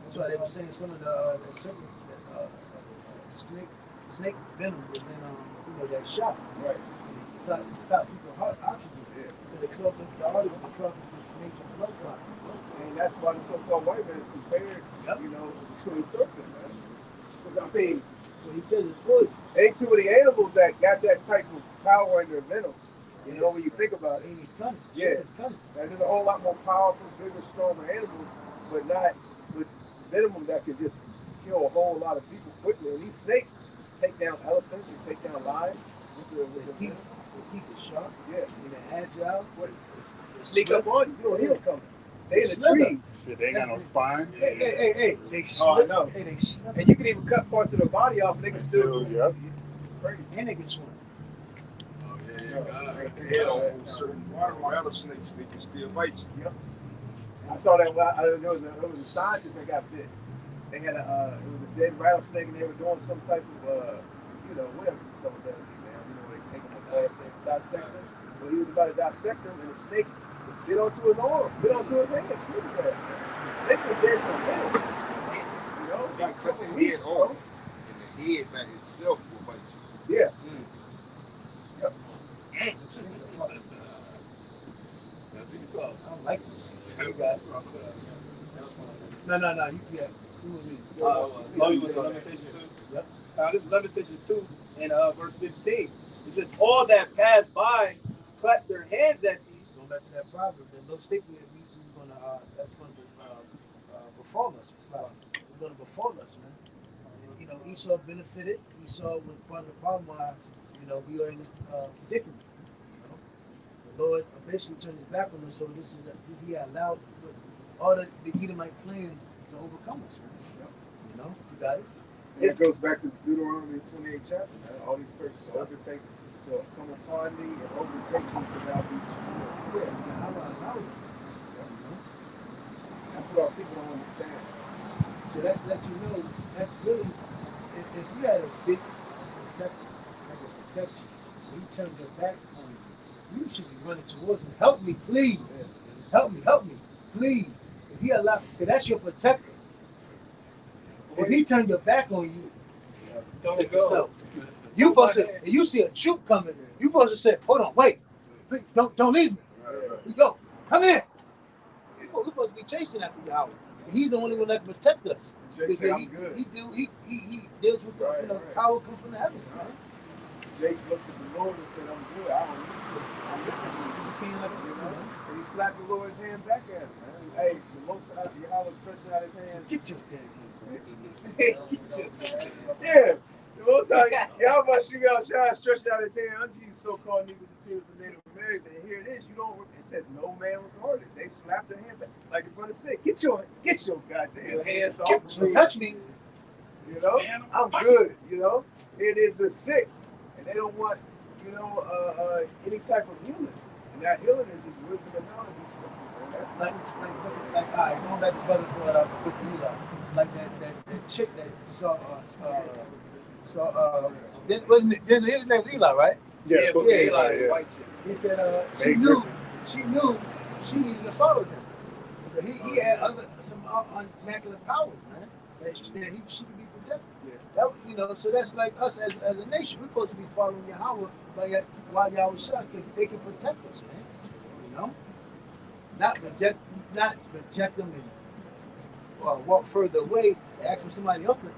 That's why they were saying some of the snake venom was in that shot. Right. Stop people's heart oxygen. Yeah. And the club, the artery, the club makes your blood clot. And that's why the so-called white man is compared, you know, to a serpent, man. 'Cause, I mean, So he says it's poison. ain't too many animals that got that type of power in their venom. You know, when you think about it. And he's cunning. Yeah. It's cunning. Now, there's a whole lot more powerful, bigger, stronger animals, but not with venom that can just kill a whole lot of people quickly. And these snakes take down elephants, they take down lions with The the teeth, venom. the teeth is sharp. Yeah. And they're agile. Sneak up on you, you don't hear them coming. They in the Slither. trees. Shit, they ain't got no spine. Hey. They Oh, I slip. know. Hey, they slip. And you can even cut parts of their body off and they can still do Yep. Crazy. And they can swim. Oh, yeah, God. They don't certain rattlesnakes, they can still bite you. I saw that there was a scientist that got bit. They had it was a dead rattlesnake and they were doing some type of whatever some of that where they take them apart, dissect them. Well, he was about to dissect them and the snake bit onto his arm, bit onto his hand, killed his ass. They were dead from that. You know, They like cut the couple head weeks, bro. off, and the head by itself will bite you. Yeah. That's what you saw. I don't like this. You got it. No. Yeah. You and me. Chloe was on Lamentation 2. Yep. This is Lamentation 2 and verse 15. It says, all that pass by clap their hands at thee. Going back to that proverb, there's no statement that we're gonna that's going to befall us. It's like we're gonna befall us, man. You know, Esau benefited. Esau was part of the problem why we are in this predicament. You know, the Lord basically turned his back on us, so this is he allowed all the Edomite plans to overcome us, man. You know, you got it. It goes back to Deuteronomy 28 chapter, man. All these curses overtake to come upon thee and overtake you to thou be destroyed. Yeah, how about it? That's what our people don't understand. So that lets you know that's really if you had a big protector, like a protection, and he turns your back on you, you should be running towards him. Help me, please. Help me, please. If he allow, if that's your protector, if he turned your back on you, Don't go. you supposed to. If you see a troop coming, you supposed to say, "Hold on, wait, please, don't leave me. We go, come in." We're supposed to be chasing after Yahweh. He's the only one that can protect us. Jake said, I'm good. He deals with power comes from the heavens, man. Jake looked at the Lord and said, I'm good. I don't need you. I'm looking at you. You can't let me, And he slapped the Lord's hand back at him, man. Hey, the most Yahweh stretching out his hand. Get your damn Yeah. The most Yahweh stretched out his hand unto you so-called niggas and tears of Native Americans. And here it is. It says no man regarded. They slapped their hand back. Like the brother said, get your goddamn hands off me. touch me. You know? I'm good, It is the sick. And they don't want, any type of healing. And that healing is this wisdom and knowledge. Like, all right, going back to brother brought up with Eli, like that chick that saw wasn't it? His name was Eli, right? Yeah, but yeah, Eli, yeah. white chick. He said Hey, she knew she needed to follow him. But he had some immaculate powers, man. That she could be protected. Yeah. That, so that's like us as a nation. We're supposed to be following Yahweh while Yahweh shot, because they can protect us, man. Not reject them and walk further away, ask for somebody else to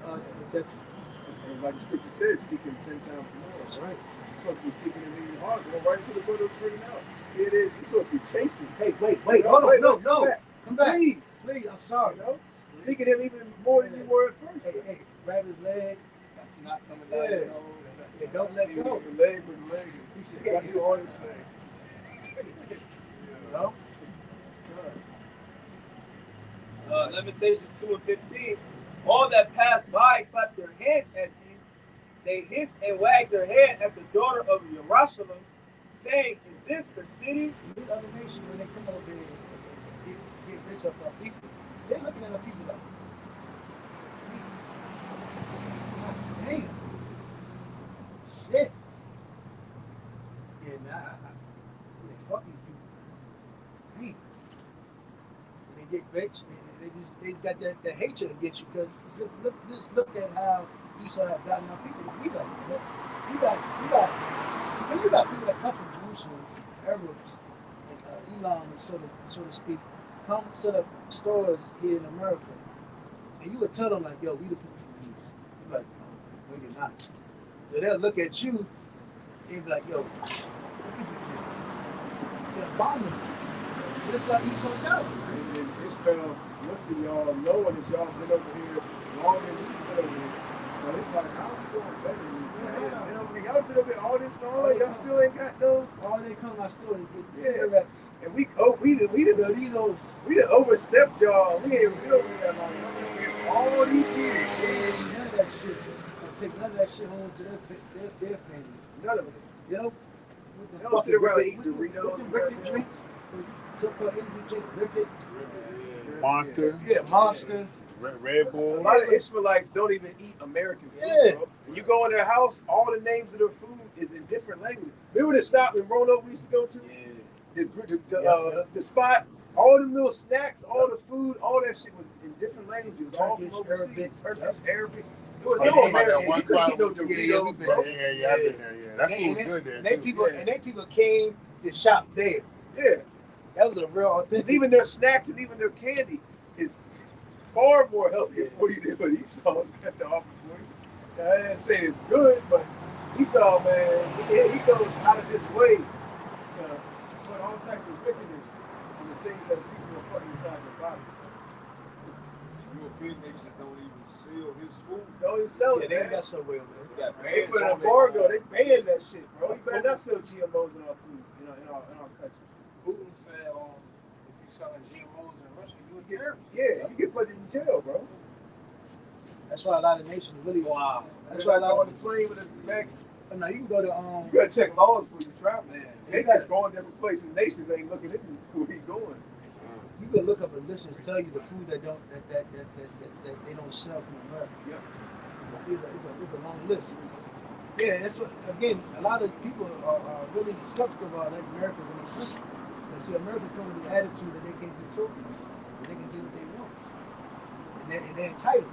protect you. And like the scripture says, seeking 10 times more. That's right. You're supposed to be seeking and leading hard, going right into the book of bringing out. Here it is. You're supposed to be chasing. Hey, wait, hold on, no. Come back. Please, I'm sorry. Seeking him even more than you were at first. Hey, grab his leg. That's not coming down. Yeah. You know. Hey, don't let go. The leg with the leg. He said, got you on this thing. Lamentations 2 and 15. All that pass by clap their hands at thee. They hiss and wag their head at the daughter of Jerusalem, saying, is this the city? These other nations, when they come over here and get rich off our people, they're looking at our people like, damn, rich. They just got that hatred against you because just look at how Esau have gotten our people. You got people that come from Jerusalem, Arabs, and Elam, and so to speak, come set up stores here in America, and you would tell them like, "Yo, we the people from the East." You're like, "No, you're not." So they'll look at you and be like, "Yo, look at these niggas. They're bombing." It's like Esau does. And Ishmael, most of y'all know it is y'all been over here longer than we've been over here. So it's like, how are we doing better than these guys? Man, over here, y'all been over here all this long, y'all still ain't got no. All they come to our store to get Yeah. cigarettes. And we done overstepped y'all. We ain't been over here that long. Y'all been over here all these years. None of that shit. Take none of that shit home to their family. None of it. You know? They don't sit around and eat With the Doritos. Ricket drinks. So-called energy drink, Ricket. Monster, Yeah, Monsters. Red A Bull. lot of Israelites don't even eat American food, Yeah. bro. When you go in their house, all the names of their food is in different language. Remember the stop in Roanoke we used to go to? The spot, all the little snacks, all the food, all that shit was in different languages. All from Turkish, overseas. Arabic. Turkish, Arabic. There was Oh, no you talking about that American. one You couldn't get no spot? Doritos, Yeah, bro. Yeah, I've been there. Yeah, that food was good there And they too. people came to shop there. Yeah. That was a real Because authentic. even their snacks and even their candy is far more healthier for you than what Esau's got to offer for you. Now, I ain't saying it's good, but Esau, man, he goes out of his way to put all types of wickedness on the things that people are putting inside their body. European nations don't even sell his food. Don't even sell Yeah, it, they man. got Subway over there. They put an embargo. They banned that shit, bro. You better not sell GMOs in our food, in our country. Putin said, if you selling GMOs in Russia, you a terrorist. Yeah, you get put in jail, bro. That's why a lot of nations really. Wow. That's why a lot on of. the plane with a bag. Oh, no, you can go to You gotta check laws before you travel. Man. They just going different places. Nations ain't looking at where he going. You can look up a list and tell you the food that they don't sell from America. Yeah. It's a long list. Yeah, that's what. Again, a lot of people are really skeptical about like Americans in the country. And see, Americans come with the attitude that they can't be told, that they can do what they want, and they're entitled.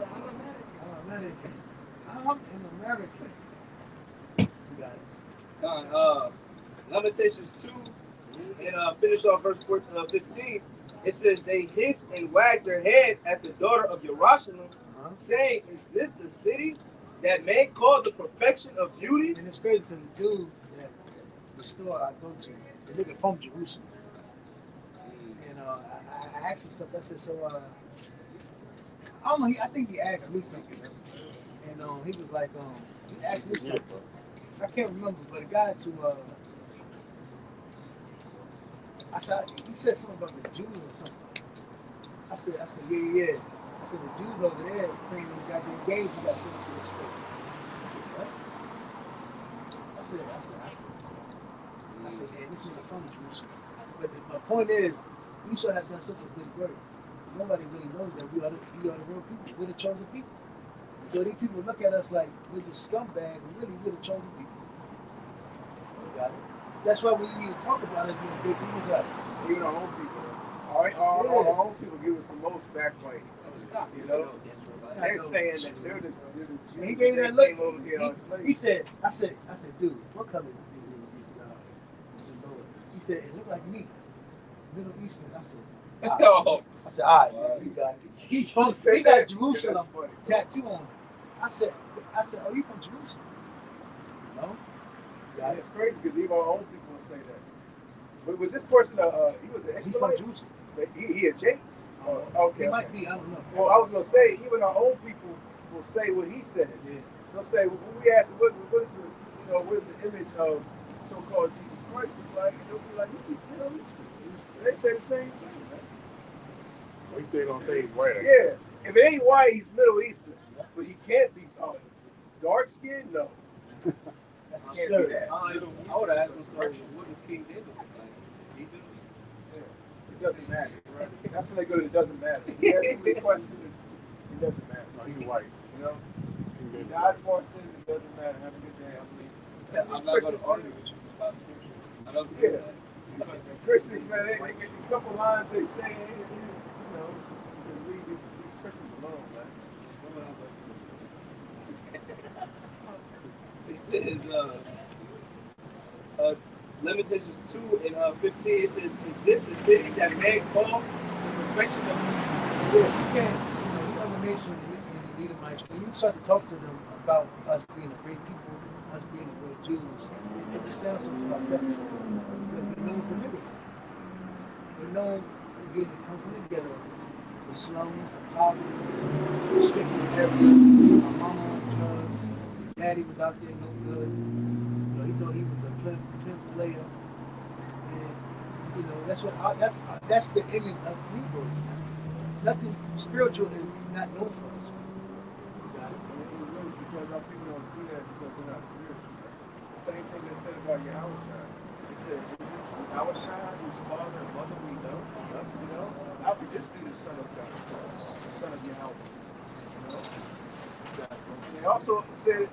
I'm American. I'm an American. You got it. Lamentations 2 and finish off verse 15. It says, they hissed and wagged their head at the daughter of Yerushalayim, saying, is this the city that man called the perfection of beauty? And it's crazy because the dude that the store I go to, the nigga from Jerusalem. And I asked him something. I said, so I don't know. I think he asked me something, and he was like, he asked me something. I can't remember, but a guy to I said he said something about the Jews or something. I said yeah. I said the Jews over there playing these goddamn games. You got to send them to the store. What? I said, man, this is a funny Jerusalem. But my point is, Esau has done such a good work. Nobody really knows that we are the real people. We're the chosen people. So these people look at us like we're just scumbags, but really we're the chosen people. You got it? That's why when you talk about us being big people, like, Even our own people. Our own people give us the most backbite. You know? They're saying that they're the Jews. he gave me that came look. over here on slaves. He said, I said, dude, what color is this? He said, it looked like me, Middle Eastern. I said, Oh, all right, man, you got it. He's from, he got Jerusalem tattoo on him. I said, oh, you from Jerusalem? No? Yeah, it's crazy because even our own people will say that. But was this person, he was an He's from Israelite? Jerusalem. He a Jake? Okay. He might be, I don't know. Well, I was going to say, even our own people will say what he said. Yeah. They'll say, when we ask him, what is the image of so-called Jesus Christ? He's like, and they'll be like, they say the same thing, man. We still gonna say he's white. Yeah. If it ain't white, he's Middle Eastern. But he can't be dark skinned, no. That's Can't absurd. be that. I would ask him, so what does King David look like? Is he Middle Eastern? It doesn't matter. Right? That's when they go to it doesn't matter. You ask him the question, it doesn't matter. No, he's white. You know? He died for our sins, it doesn't matter. Have a good day. I believe. I'm not going to argue with you about scripture. I don't believe that. Christians, man, they get a couple lines they say, you know, you can leave these Christians alone, man. It says, Limitations 2 and 15, it says, is this the city that man called the perfection of? Yeah, you can't, you other nations in the Edomites, when you start to talk to them about us being a great people, us being the great Jews, it just sounds so far-fetched. Because we're known for liberty. We're known for being the comfort together of the slums, the poverty, restricted areas. My mama on drugs, daddy was out there no good. He thought he was a pimp player. And, that's the image of Negroes. Nothing spiritual is not known for us. It's because our people don't see that because they're not spiritual. The same thing they said about Yahushua. They said, is this Yahushua whose father and mother we know? You know? How could this be the son of God? The son of Yahweh? You know? And they also said,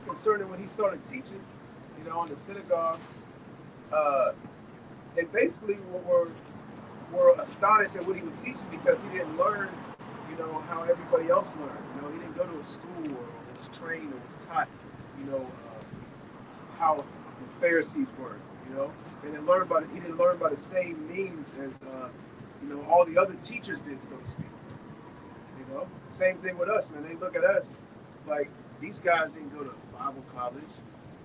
concerning when he started teaching, in the synagogues, they basically were astonished at what he was teaching because he didn't learn, how everybody else learned. He didn't go to a school or was trained or was taught, how the Pharisees were. They didn't learn about it. He didn't learn by the same means as, all the other teachers did, so to speak. Same thing with us, man. They look at us like these guys didn't go to Bible college.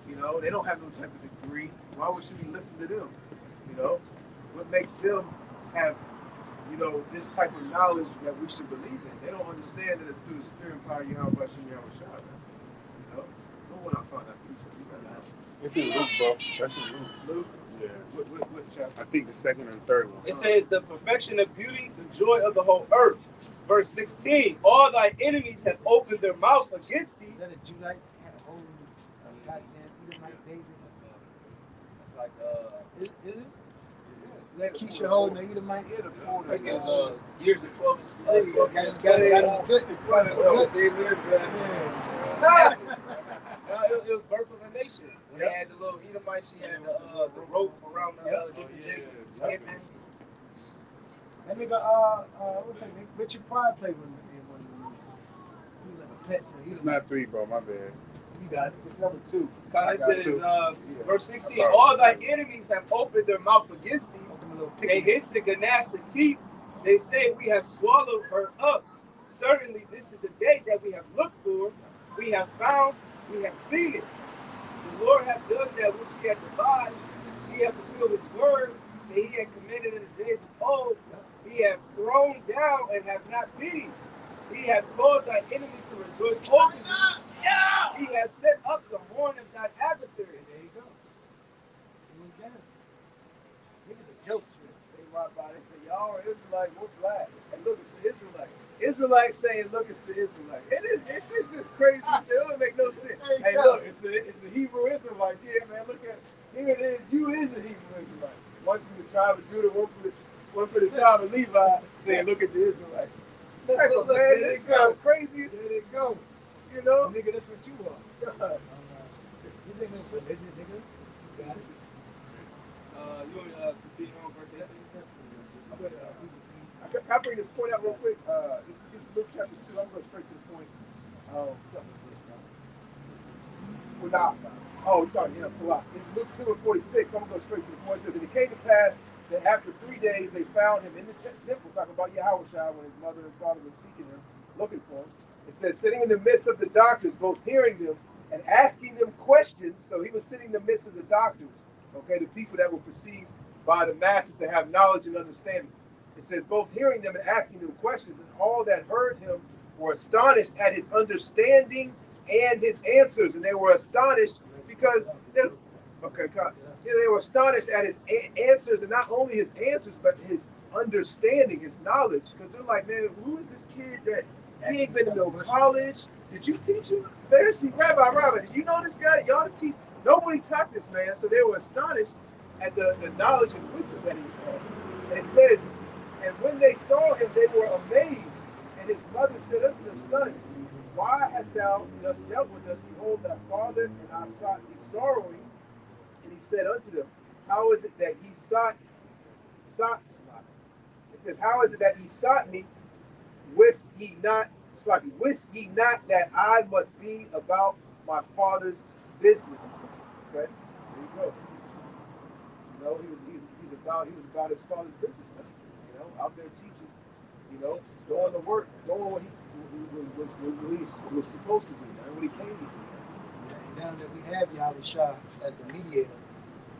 They don't have no type of degree. Why should we listen to them? What makes them have, this type of knowledge that we should believe in? They don't understand that it's through the spirit and power of Yahweh Hashem Yahushua. But when I found out, It's in Luke, bro. That's in Luke. Luke? Yeah. What chapter? I think the second and third one. It says, the perfection of beauty, the joy of the whole earth. Verse 16, all thy enemies have opened their mouth against thee. Is that a Judite had a whole goddamn Edomite David? It's like, Is it? That Keisha holding the Edomite? I think it was years of 12 Got him good. They live Yeah. It was birth of a nation. When they had the little Edomite, she had the rope around the skipping. That nigga, what's that nigga? Richard Pryor played with him in one of them. He was like a pet to It's not 3, bro. My bad. You got it. It's number 2. God says, verse 16, all thy enemies have opened their mouth against thee. They hiss and gnash the teeth. They say, we have swallowed her up. Certainly, this is the day that we have looked for. We have found, we have seen it. The Lord hath done that which he had devised. He hath fulfilled his word that he had commanded in the days of old. He hath thrown down and have not pitied. He hath caused thy enemy to rejoice over thee. He hath set up the horn of thine adversary. There you go. Niggas are jokes, man. They walk by, they say, y'all are Israelites, we're black. And look, it's the Israelites. Israelites saying, look, it's the Israelites. It's just crazy. It don't make no sense. Hey, look, it's the Hebrew Israelites. Yeah, man, look at, here it is. You is the Hebrew Israelite. One from the tribe of Judah, one for the tribe of Levi, saying, look at the Israelites. Look, man, this is crazy. There they go. Nigga, that's what you are. This ain't no religion, nigga. You got it. You want to continue on verse 18? I bring this point out real quick. This is Luke chapter 2. I'm going straight to the point. You're talking, it's Luke 2 and 46. I'm going to go straight to the point. It says, and it came to pass that after 3 days they found him in the temple, talking about Yahushua when his mother and father were seeking him, looking for him. It says, sitting in the midst of the doctors, both hearing them and asking them questions. So he was sitting in the midst of the doctors, okay, the people that were perceived by the masses to have knowledge and understanding. It says, both hearing them and asking them questions, and all that heard him were astonished at his understanding and his answers. And they were astonished because they were astonished at his answers, and not only his answers, but his understanding, his knowledge. Because they're like, man, who is this kid that he ain't been to no college? Did you teach him? Pharisee, Rabbi, did you know this guy? Y'all didn't teach. Nobody taught this man. So they were astonished at the knowledge and wisdom that he had. And it says, and when they saw him, they were amazed. And his mother said unto them, son, why hast thou thus dealt with us? Behold, thy father and I sought thee sorrowing. And he said unto them, how is it that ye sought? It says, how is it that ye sought me? Wist ye not? Wist ye not that I must be about my father's business? Okay, there you go. You know, he was about his father's business, man. You know, out there teaching. You know, doing the work, doing what he was supposed to do, man. What he came to do. And now that we have Yahweh Shah as the mediator,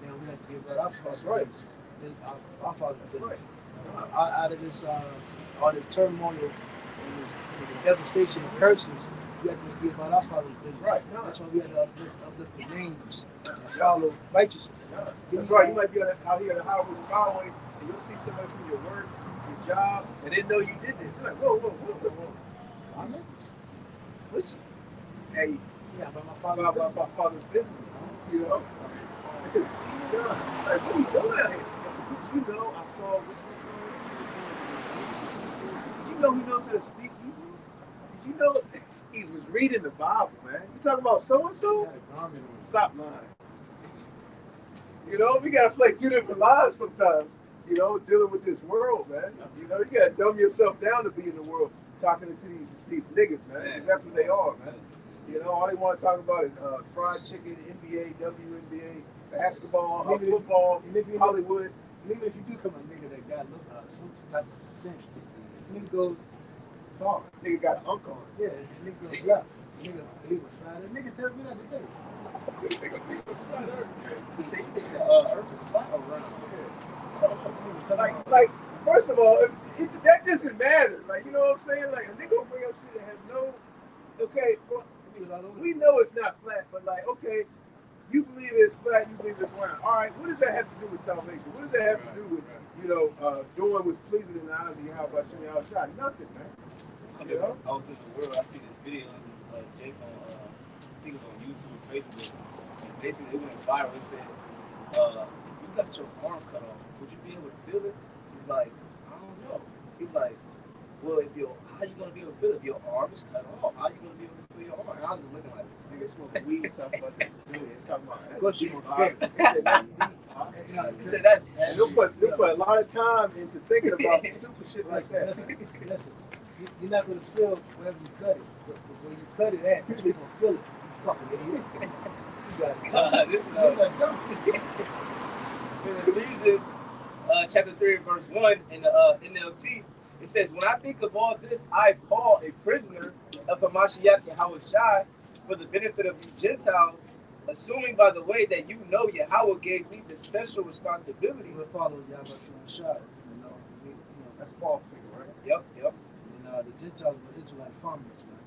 then we have to give that our father. That's right. Our father. That's right. Out of this, all the turmoil and this, the devastation and curses, we have to give out our father's business. Right. That's why we have to uplift the names and follow righteousness. That's right. You might be out here in the highways and byways, and you'll see somebody from your work, your job, and didn't know you did this. You're like, whoa, listen. Hey, Yeah, but my about my father's business. You know? Like, what are you doing out here? Did you know I saw what Did you know he knows how to speak Hebrew? Did you know he was reading the Bible, man? You talking about so-and-so? Stop lying. You know, we gotta play two different lives sometimes, you know, dealing with this world, man. You know, you gotta dumb yourself down to be in the world talking to these niggas, man. Because that's what they are, man. You know, all they want to talk about is fried chicken, NBA, WNBA, basketball, football, Hollywood. And even if you do come a nigga that got some type of sense, nigga goes far. Nigga got an unk on. Yeah, the nigga goes left. Nigga, he was fine. The niggas tell me that today. He said he think the earth is flat or round. Like, first of all, that doesn't matter. Like, you know what I'm saying? Like, a nigga will bring up shit that has no. Okay, well, we know it's not flat, but like, okay, you believe it's flat, you believe it's round. All right, what does that have to do with salvation? What does that have to do with, you know, doing what's pleasing in the eyes of Yahweh Hashem Yahushua? Nothing, man. You know? I was in the world. I see this video of Jake on, I think it was on YouTube or Facebook. And basically, it went viral. It said, "You got your arm cut off. Would you be able to feel it?" He's like, "I don't know." He's like, "Well, how you gonna be able to feel it if your arm is cut off? How you gonna be able to feel your arm?" And I was just looking like, Nigga smoking weed, talking about that. Talking about that. What you gonna feel? he said that's. And they'll put a lot of time into thinking about stupid shit like that. Listen, you're not gonna feel wherever you cut it, but when you cut it at, you're gonna feel it. You fucking idiot. You got it. In Ephesians chapter 3 verse 1 in the NLT, it says, "When I think of all this, I, Paul, a prisoner of Hamashiach Yahushua, for the benefit of these Gentiles, assuming by the way that you know Yahweh gave me the special responsibility." We'll follow Yahweh Shah. That's Paul's figure, right? Yep. And the Gentiles were Israelite farmers, man.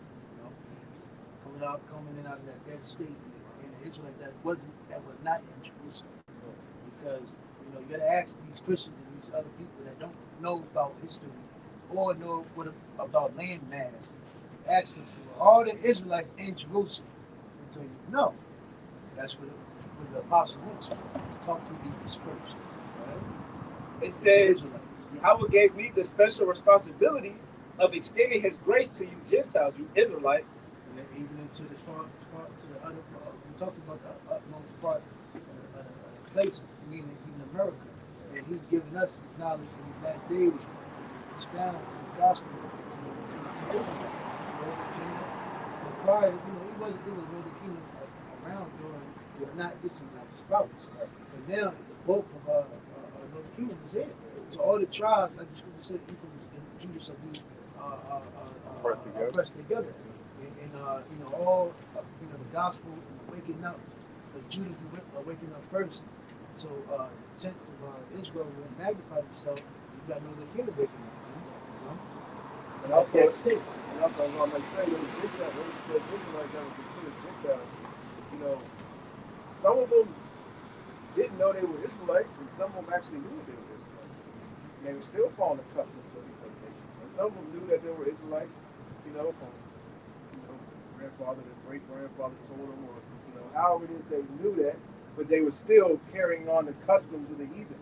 You know, coming in out of that dead state, and the Israelite that was not in Jerusalem, because you gotta ask these Christians and these other people that don't know about history or know about land mass. Ask them, so all the Israelites in Jerusalem, they tell you no. That's what the apostle went to. Let's talk to the dispersed. Right? It says, Yahweh gave me the special responsibility of extending his grace to you Gentiles, you Israelites. And then even into the far to the other we talked about the utmost parts of the place, meaning even America. And he's given us this knowledge in these last days to expound his gospel to Israel. Prior, it was no kingdom around during, not this is like sprouts. But now the bulk of the kingdom is here. So all the tribes, like the scripture said, Ephraim and Judah shall be pressed together. And all the gospel and the waking up, but Judah be waking up first. So the tents of Israel will magnify themselves. You got no other kingdom waking up. And also, I was going to say, those Gentiles, those Israelites that were considered Gentiles, some of them didn't know they were Israelites, and some of them actually knew they were Israelites. And they were still following the customs of these other nations. And some of them knew that they were Israelites, from grandfather to great grandfather told them, or however it is they knew that, but they were still carrying on the customs of the heathen.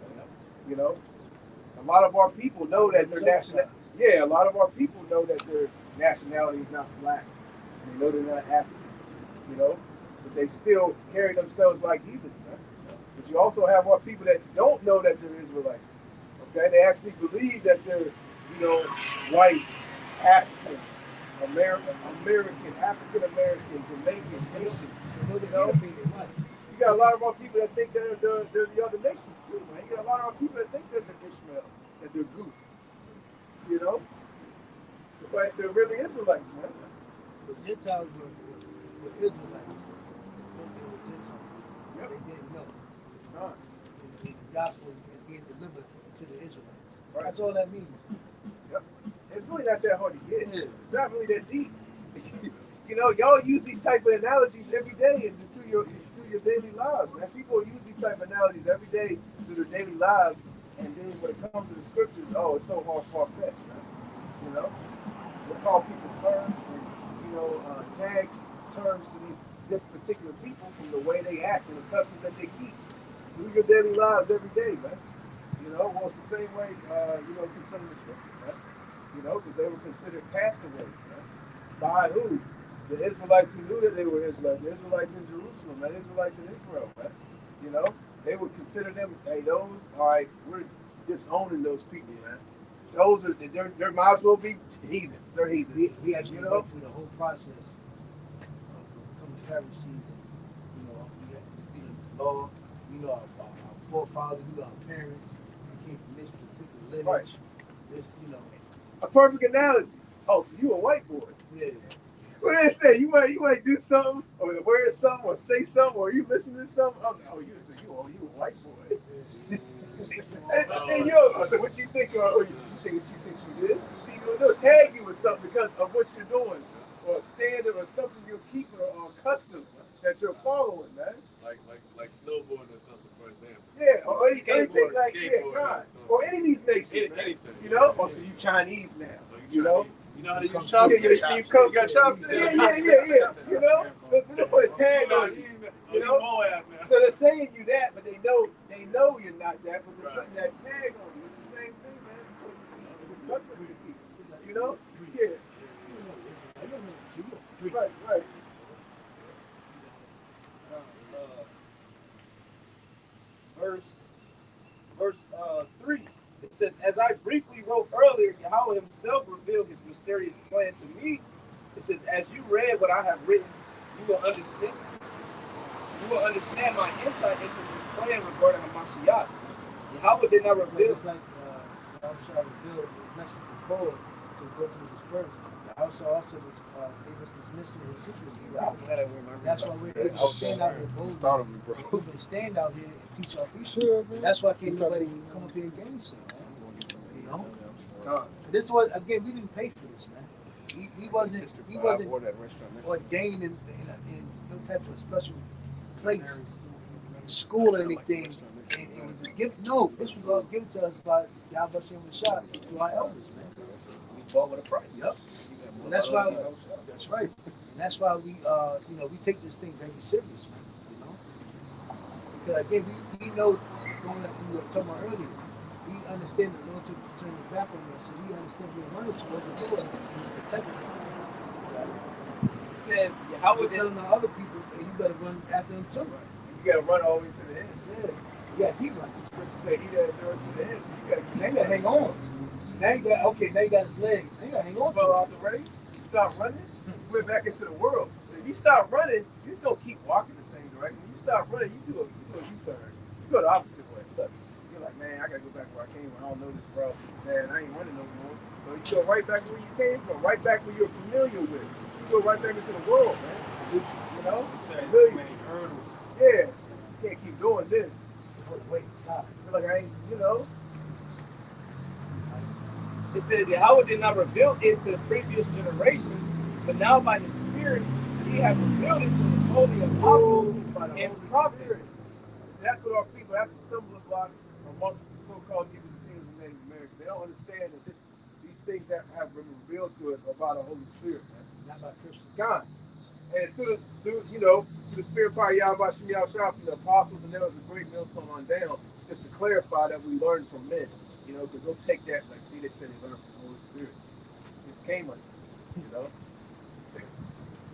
A lot of our people know that their nationality. Yeah, a lot of our people know that their nationality is not black. And they know they're not African, but they still carry themselves like heathens, man. But you also have more people that don't know that they're Israelites. Okay, they actually believe that they're, white, African, African American, Jamaican, Haitian. You got a lot of more people that think they're the other nations too, man. You got a lot of more people that think that they're Ishmael, that they're Goose. But they're really Israelites, man. The Gentiles were Israelites. They were Gentiles. Yep. They didn't know. Huh. And the gospel is being delivered to the Israelites. Right. That's all that means. Yep. It's really not that hard to get. It's not really that deep. Y'all use these type of analogies every day and through your daily lives, man. People use these type of analogies every day through their daily lives, and then when it comes to the scriptures, it's so far-fetched, man. We'll call people terms and, tag terms to these particular people from the way they act and the customs that they keep through your daily lives every day, man. Well, it's the same way, concerning the scriptures, man. Because they were considered castaways, man. By who? The Israelites who knew that they were Israelites, the Israelites in Jerusalem, the Israelites in Israel, man. They would consider them, hey, those, all right, we're disowning those people, man. Those are, they might as well be heathens. They're heathens. We actually went through the whole process of becoming Pharisees. We had the law, our forefathers, our parents. We came from this particular lineage. Right. This, A perfect analogy. Oh, so you a white boy. Yeah. What did they say? You might do something, or wear something, or say something, or you listen to something. You a white boy. and so what you think? Or you think you did? They'll tag you with something because of what you're doing, or a standard, or something you're keeping, or custom that you're following, man. Like snowboarding or something, for example. Yeah, or anything like skateboarding, or any of these nations, anything. Or so you Chinese now, You know how to use chopsticks? You got chopsticks? Yeah. They'll put a tag on you. So they're saying you that, but they know you're not that, but they're putting that tag on you. It's the same thing, man. It's custom to people. Yeah. Right. Verse 3. It says, as I briefly wrote earlier, Yahweh himself revealed his mysterious plan to me. It says, as you read what I have written, you will understand. You will understand my insight into this plan regarding Hamashiach. Yahweh did not reveal. It's like Yahweh revealed the message from Paul to go through this verse. Yahweh also gave us this mystery and secret. That's why we're able to stand out here boldly. We can stand out here and teach our people. That's why can't nobody come up here and gainsay, man. This was, again, we didn't pay for this, man. We wasn't ordained in no type of special place, school or anything. And it was just given. No, this was all given to us by Yahweh Shem Rashad through our elders, man. We bought with a price. Yep. And that's why. That's right. And that's why we, we take this thing very serious, man. Because again, we know, going like we were talking about earlier, we understand the Lord took turn his back on us, so we understand we're running to what we're doing and protect us. It says, Yahweh telling the other people, hey, you better run after them too. You gotta run all the way to the end. Yeah. You gotta keep running. You say he that endure to the end, so you gotta hang on. Now you got his leg. Now you gotta hang on to it. Off the race, you start running, you went back into the world. So if you start running, you just don't keep walking the same direction. You start running, you do a U-turn. You go the opposite way. You're like, man, I gotta go back where I came from. I don't know this route. Man, I ain't running no more. So you go right back where you came from, right back where you're familiar with. You go right back into the world, man. Many hurdles. Yeah. You can't keep doing this. Wait, stop. Like I ain't, It says Yahweh did not reveal it to the previous generations, but now by his spirit he has revealed it to his holy apostles and prophets. That's what our people, that's a stumbling block amongst the so-called Negroes in Native America. They don't understand that these things that have been revealed to us are by the Holy Spirit, man. Not by Christian God. And it's through the spirit power of Yahweh Shem Yahshua from the apostles, and there was a great millstone on down, just to clarify that we learn from men. Because they'll take that, like, see, they said they learned from the Holy Spirit. It came on you,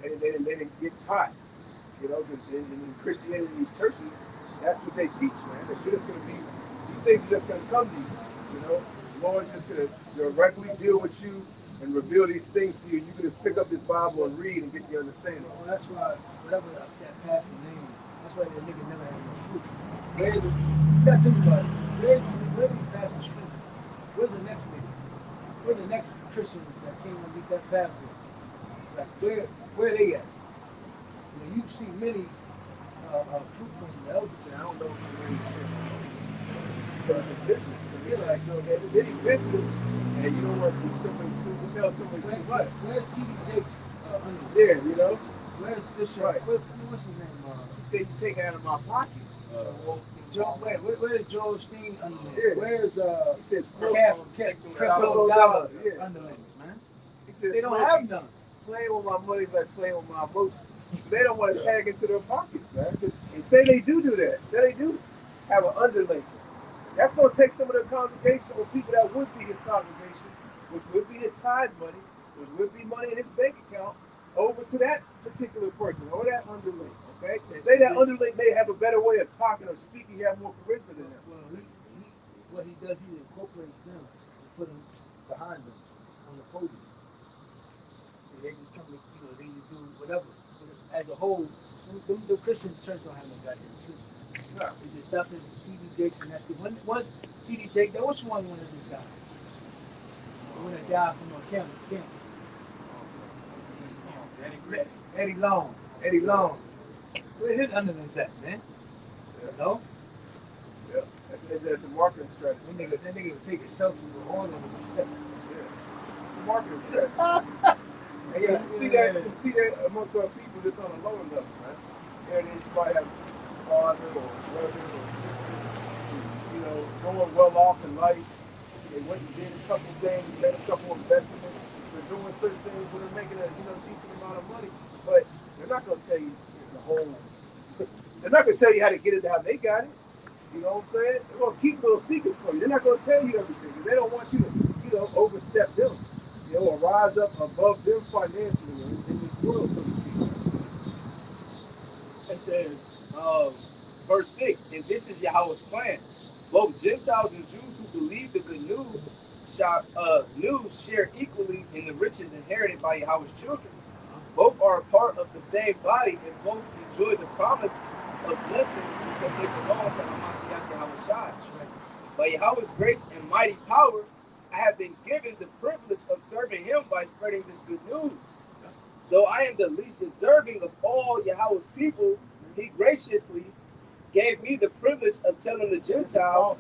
They didn't get taught, because in Christianity, churches, That's what they teach, man. That you're just gonna be, these things are just gonna come to you. You know, the Lord just gonna directly deal with you and reveal these things to you. You can just pick up this Bible and read and get the understanding. Well, that's why whatever that pastor name, that's why that nigga never had no fruit. Where the, you gotta think about it. Where these pastors fruit? Where's the next nigga? Where the next Christians that came to meet that pastor? Like where they at? You know, you see many fruit from the elders, and I don't know if they're really Because it's business. You know, like, so any business, and you don't want to teach somebody tell somebody too much. Where's T.D. Jakes? Yeah, you know. Where's Bishop? Right. What's his name? They take it out of my pocket. Where's Joel Steen underlings? Yeah. Where's He said, Creflo Dollar Yeah. underlings, man? He said, They don't have none. playing with my money is like playing with my emotions. They don't want to tag into their pockets, man. And say they do that. Say they do have an underling. That's going to take some of the congregation or people that would be his congregation, which would be his tithe money, which would be money in his bank account, over to that particular person or that underling. Okay? And say that underling may have a better way of talking or speaking, have more charisma than them. Well, what he does, he incorporates them and put them behind them on the podium. And they just come to, they just do whatever. As a whole, the Christian church don't have no goddamn truth. No. It's just stuff that T.D. Jakes and that's it. Once T.D. Jakes, there was one of these guys. When a guy from cancer. Eddie Long. Where's his underlings at, man? No? Yeah. That's a marketing strategy. That nigga would take a selfie with all of them. Yeah. It's a marketing strategy. And yeah, you see that amongst our people that's on a lower level, man. Yeah, you might have a father or brother or sister, going well off in life. They went and did a couple things, made a couple investments, they're doing certain things where they're making a decent amount of money. But they're not gonna tell you the whole they're not gonna tell you how to get it, how they got it. You know what I'm saying? They're gonna keep little secrets from you. They're not gonna tell you everything because they don't want you to, overstep them. Or rise up above them financially in this world, so to speak. It says, verse 6, and this is Yahweh's plan. Both Gentiles and Jews who believe the good news share equally in the riches inherited by Yahweh's children. Both are a part of the same body and both enjoy the promise of blessing because they belong to Hamashiach Yahweh. By Yahweh's grace and mighty power, I have been given the privilege of serving him by spreading this good news. Though I am the least deserving of all Yahweh's people, he graciously gave me the privilege of telling Gentiles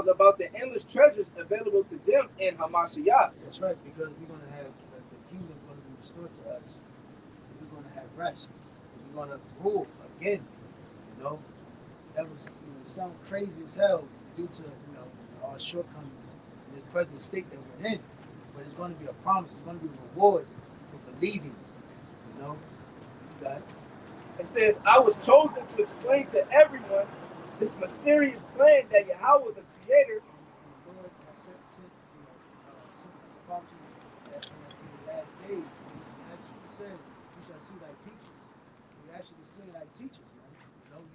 about the endless treasures available to them in Hamashiach. That's right, because we're going to have the kingdom going to be restored to us. We're going to have rest. We're going to rule again. That was sound crazy as hell due to our shortcomings in the present state that we're in. But it's going to be a promise. It's going to be a reward for believing. It says, I was chosen to explain to everyone this mysterious plan that Yahweh, the Creator, that in the last days, he actually said, "You shall see thy teachers." We actually see thy teachers, man.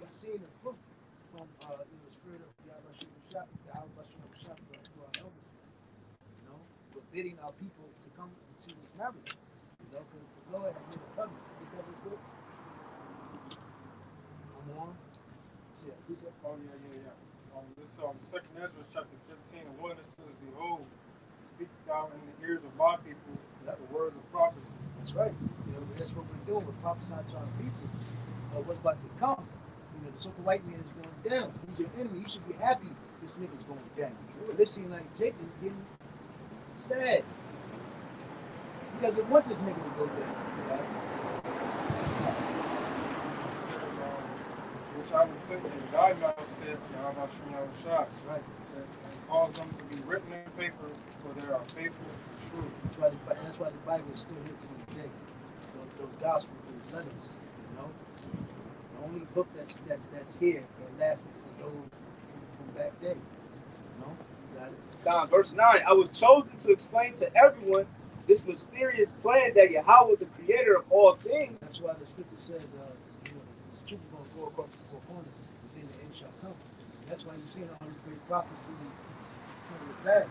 You've seen the fruit from the spirit of Yahweh Shah, to our elders, we're bidding our people to come to this marriage. Because the Lord has made a covenant. The covenant good. I'm on. Yeah, who's that? Oh, yeah. This 2nd Ezra chapter 15 and 1, it says, "Behold, speak thou in the ears of my people the words of prophecy." That's right. That's what we're doing. We're prophesying to our people what's about to come. The so-called white man is going down. He's your enemy. You should be happy this nigga's going down. But this seems like Jacob's getting sad. Because they want this nigga to go down. Which I will put in thy mouth, saith Yahweh Shah. Right. It says, and cause them to be written in paper, for they are faithful and true. That's why the Bible is still here to this day. Those gospels, those letters, The only book that's here that lasted for those from back then. You got it. Verse 9, I was chosen to explain to everyone this mysterious plan that Yahweh, the creator of all things, That's why the scripture says, the truth is going to go across the four corners, within the end shall come. That's why you're seeing all these great prophecies coming to pass.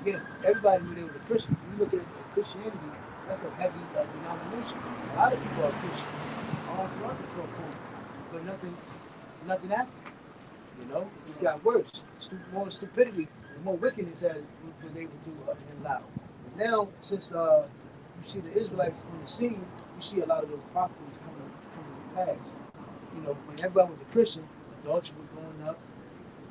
Again, everybody knew they were a Christian. You look at Christianity, that's a heavy denomination. A lot of people are Christian, all throughout the four corners, but nothing happened. It got worse. More stupidity and more wickedness was able to allow. And now, since you see the Israelites on the scene, you see a lot of those prophecies coming to pass. When everybody was a Christian, adultery was going up,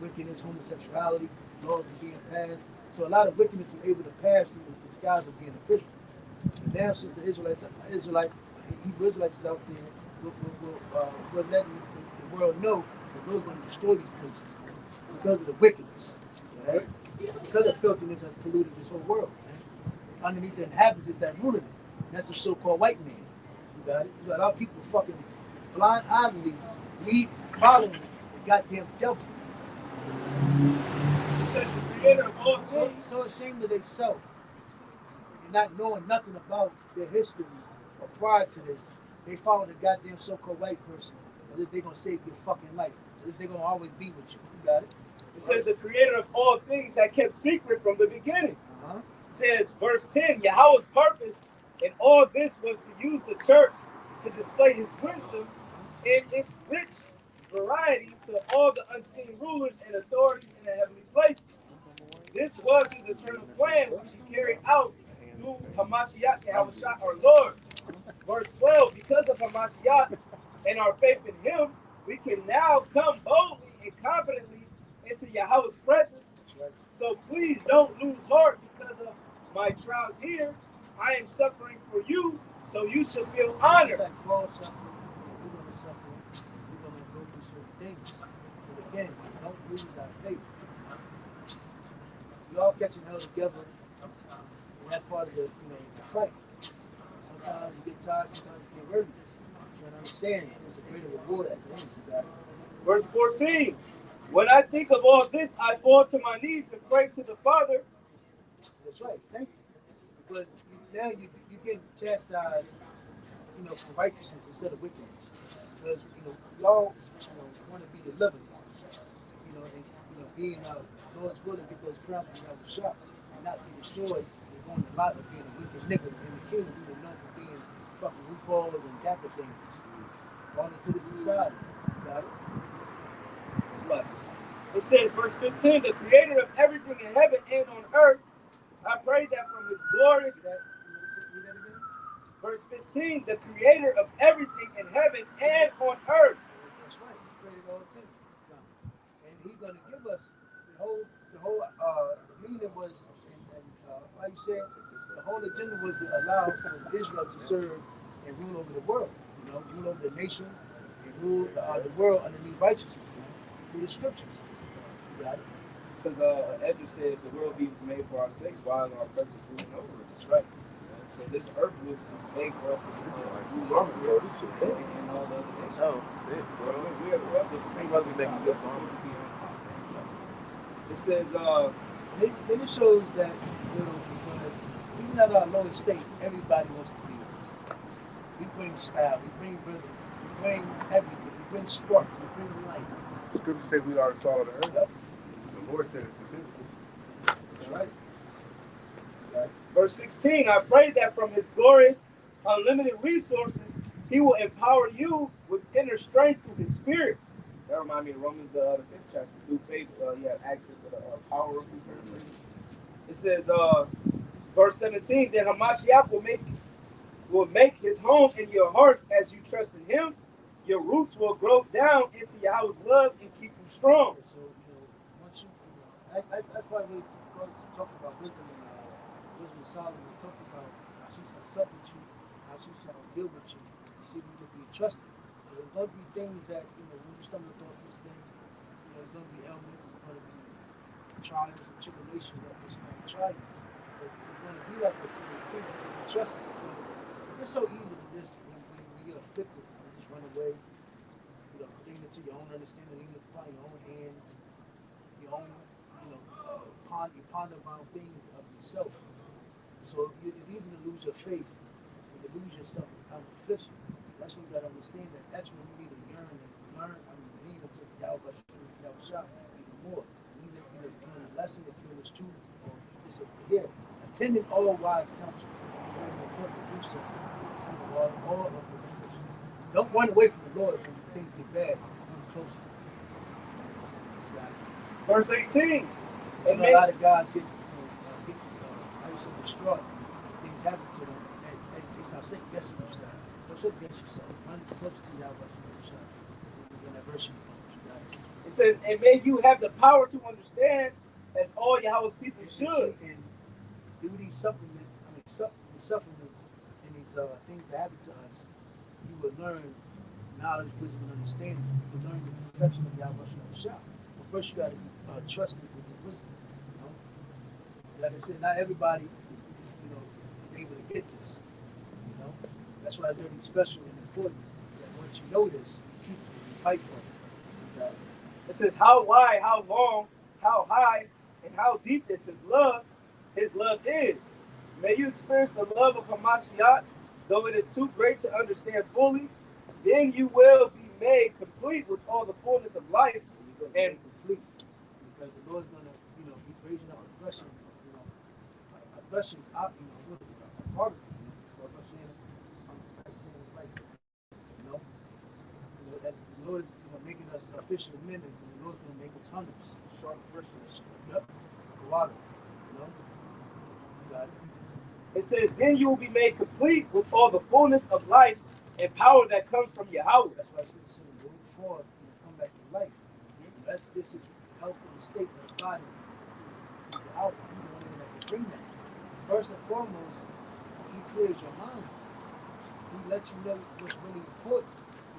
wickedness, homosexuality, laws were being passed. So a lot of wickedness was able to pass through the disguise of being a Christian. And now, since the Israelites, Hebrew Israelites is out there, we're letting the world know that those are going to destroy these places because of the wickedness, right? Because the filthiness has polluted this whole world. Right? Underneath the inhabitants is that ruling it. That's the so-called white man. You got it? You got our people fucking blind-eyedly following the goddamn devil. it says the creator of all things. So ashamed of themselves and not knowing nothing about their history or prior to this, they follow the goddamn so-called white person as if they're gonna save your fucking life, as if they're gonna always be with you. You got it? It says the creator of all things that kept secret from the beginning. Uh-huh. It says, verse 10, Yahweh's purpose in all this was to use the church to display his wisdom in its rich variety to all the unseen rulers and authorities in the heavenly places. This was his eternal plan, which he carried out through Hamashiach, Yahushua, our Lord. Verse 12, because of Hamashiach and our faith in him, we can now come boldly and confidently into Yahweh's presence. So please don't lose heart because of my trials here. I am suffering for you, so you should feel honored. It's like Paul suffering, we're gonna suffer, we're gonna go through certain things. But again, don't lose our faith. We all catching hell together, and that's part of the fight. Sometimes you get tired, sometimes you get worried. You gotta understand there's a greater reward at the end. You got it. Verse 14. When I think of all this, I fall to my knees and pray to the Father. That's right. Thank you. But now you get chastised, for righteousness instead of wickedness. Because we all want to be delivered. And being Lord's will to get those crowns and have a shot and not be destroyed. We're going to lot of being a wicked nigga in the kingdom. We were known for being fucking RuPaul's and dapper things. All into the society. Got it? Right. It says, verse 15, the creator of everything in heaven and on earth, I pray that from his glorious... Read that again? Verse 15, the creator of everything in heaven and on earth. That's right. He created all things. And he's going to give us the whole meaning was, how you say it? The whole agenda was to allow for Israel to serve and rule over the world. Rule over the nations and rule the world underneath righteousness through the scriptures. You got it? Because Edgar said, if the world be made for our sakes, why is our presence ruling over us? That's right. So this earth was made for us to rule over it and all the other nations. Oh, that's it, bro. It says, Then it shows that, because even at our lowest state, everybody wants to be with us. We bring style, we bring rhythm, we bring everything, we bring spark, we bring life. The scriptures say we are the salt of the earth. Yep. The Lord said it specifically. That's right. Right. verse 16, I pray that from his glorious, unlimited resources, he will empower you with inner strength through his spirit. That reminds me of Romans, the 5th chapter. Through faith, you have access to the power of eternity. It says, verse 17, then Hamashiach will make his home in your hearts as you trust in him. Your roots will grow down into Yahweh's love and keep you strong. So, once that's why we talk about wisdom and wisdom of Solomon. We talk about how she shall sup with you, how she shall deal with you, so you can be trusted. So there's going to be things that, when you stumble across this thing, there's going to be ailments, there's going to be trials and tribulations that this man try you. But it's going to be like this in the city, you trust it. It's so easy to just, when you're afflicted, you just run away, lean into your own understanding, lean upon your own hands, your own, you ponder around things of yourself. So it's easy to lose your faith and to lose yourself in competition. That's when you gotta understand that. That's when you need to yearn and learn. I mean, lean into the Yahweh Shah even more. Even learn a lesson if you're in this truth or just here. Attending all wise counsels. It's very important to do so. Attending all of the officials. Don't run away from the Lord when things get bad. Come closer. Verse 18. You know, a lot of guys get destroyed. Things happen to them. And they start second guessing themselves. Don't second guess yourself. Run closer to Yahweh Shah. In that verse, it says, and may you have the power to understand as all Yahweh's people should. And do these supplements, these supplements and these things that happen to us, you will learn knowledge, wisdom, and understanding. You will learn the perfection of Yahweh Shah. But first, you got to be trusted with your wisdom. You know? Like I said, not everybody is able to get this. You know? That's why it's very special and important that once you know this, you keep it and fight for it. It says, how wide, how long, how high, and how deep is his love is. May you experience the love of Hamashiach, though it is too great to understand fully, then you will be made complete with all the fullness of life. And complete. Because the Lord's going to, be raising up aggression, aggression out, part of it, that the Lord is making us official men, and the Lord's going to make us hunters. Sharp Christians. Yep. Water. You got it. It says, then you will be made complete with all the fullness of life and power that comes from Yahweh. That's why it's saying, go forward and come back to life. This is health in the state of the body. Yahweh, you the one that can bring that. First and foremost, he clears your mind. He lets you know what's really important.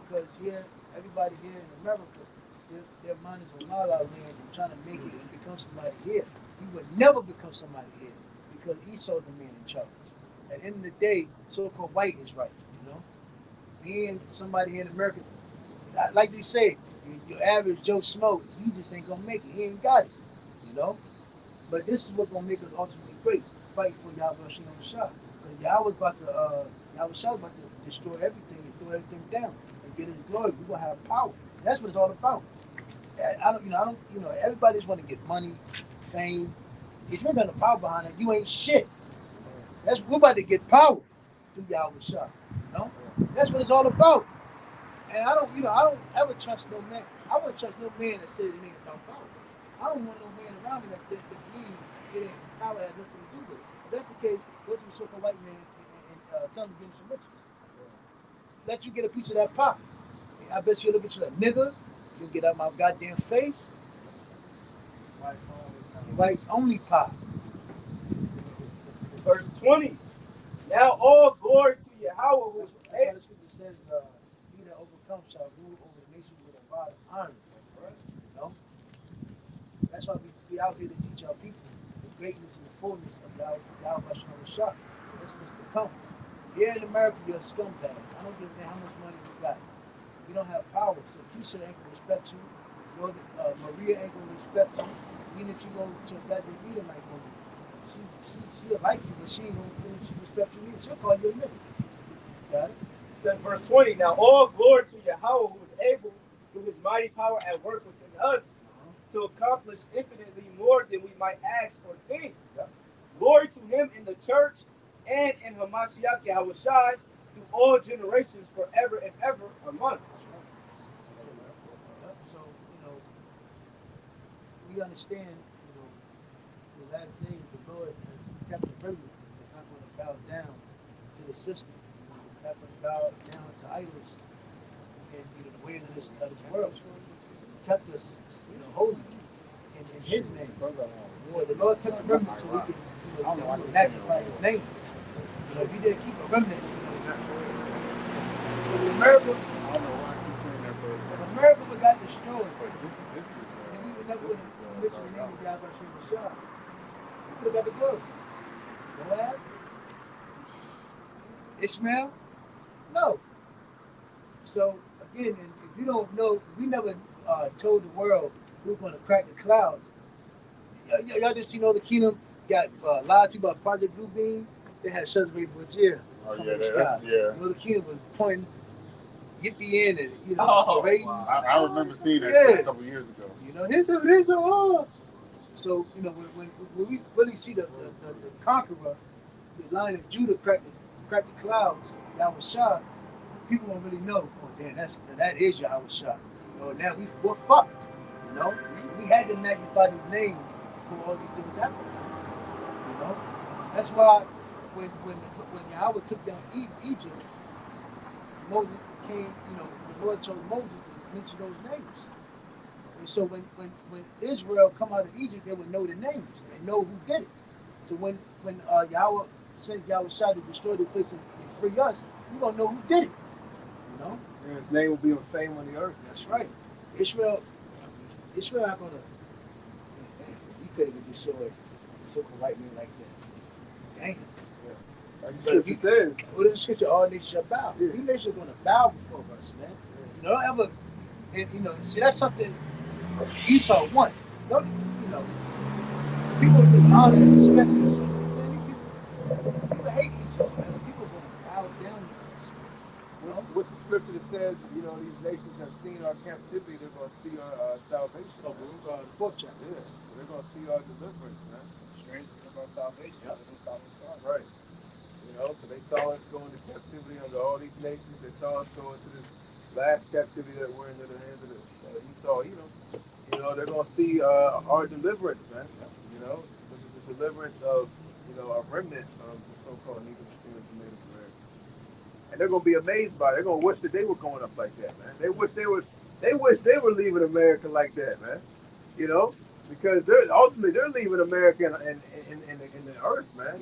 Because here, everybody here in America, their mind is on La La Land and trying to make it and become somebody here. He would never become somebody here because Esau's the man in charge. At the end of the day, so-called white is right, He ain't somebody here in America, like they say, your average Joe Smo, he just ain't gonna make it. He ain't got it, But this is what's gonna make us ultimately great. Fight for Yahweh Shah. Because Yahweh's about to, Yahweh Shah about to destroy everything and throw everything down. Get his glory, we're gonna have power. That's what it's all about. Everybody just want to get money, fame. If you're gonna power behind it, you ain't shit. We're about to get power through Yahweh Shah. That's what it's all about. And I don't ever trust no man. I wouldn't trust no man that says it ain't about power. I don't want no man around me that believes it ain't power has nothing to do with it. If that's the case, go to the so-called white man and tell him to give him some riches. Let you get a piece of that pie. I bet you'll look at you like, nigga, you'll get out my goddamn face. White's only pie. Verse 20. Now all glory to Yahweh who is able. The scripture says, he that overcomes shall rule over the nations with a rod of iron. That's why we out here to teach our people the greatness and the fullness of Yahweh Shah. That's what's to come. Here in America, you're a scumbag. I don't give a damn how much money you got. You don't have power, so Keisha ain't gonna respect you. Maria ain't gonna respect you. Even if you go to a goddamn Edomite woman, she'll like you, but she ain't gonna respect you either. She'll call you a nigga. Got it? It says verse 20. Now all glory to Yahweh who is able, through his mighty power at work within us, to accomplish infinitely more than we might ask or think. Glory to him in the church and in Hamashiach Yahweh Shai through all generations forever and ever. Amen. So, we understand, the last days the Lord has kept the privilege. It's not going to bow down to the system. It's not going to bow down to idols and the ways of this world. He kept us, holy in his name. The Lord kept the remnant so we can magnify his name. If you didn't keep a remnant, America, America would got destroyed. And we would never mention the name of Yahweh Shah. We could have got the glory. You know what happened? Ishmael? No. So again, if you don't know, we never told the world we were going to crack the clouds. Y'all just seen all the kingdom got lied to by Project Blue Beam. they had Cesare Borgia Oh come yeah, in the sky. yeah. Luther King was pointing Yippee in and Oh, parading. wow. I remember seeing that Yeah. a couple years ago. Here's a So when we really see the conqueror, the Lion of Judah crack the clouds, Yahweh Shah, people don't really know. Oh damn, that is Yahweh Shah. Now we're fucked. We had to magnify his name before all these things happened. That's why when Yahweh took down Egypt, Moses came. The Lord told Moses to mention those names. And so when Israel come out of Egypt, they would know the names and know who did it. So when Yahweh sent Yahweh Shah to destroy the place and free us, we gonna know who did it. And his name will be on fame on the earth. That's right. Israel not gonna. You couldn't even destroy a so-called white man like that. Damn. Like the scripture says. What is the scripture? All nations shall bow. Yeah. These nations are gonna bow before us, man. Don't ever. And see, that's something Esau wants. Don't people honor and respect Esau. Man, people hate Esau, man. People are gonna bow down to us. What's the scripture that says, these nations have seen our captivity, they're going to see our salvation. Oh, the fourth chapter. Yeah, they're going to see our deliverance, man. Strength of our salvation. Yep. That's what salvation is. Right. So they saw us go into captivity under all these nations. They saw us go into this last captivity that we're into the hands of Esau. They're going to see our deliverance, man. Which is the deliverance of, a remnant of the so-called Negroes and Native Americans. And they're gonna be amazed by it. They're gonna wish that they were growing up like that, man. They wish they were leaving America like that, man. Because they're leaving America in the earth, man.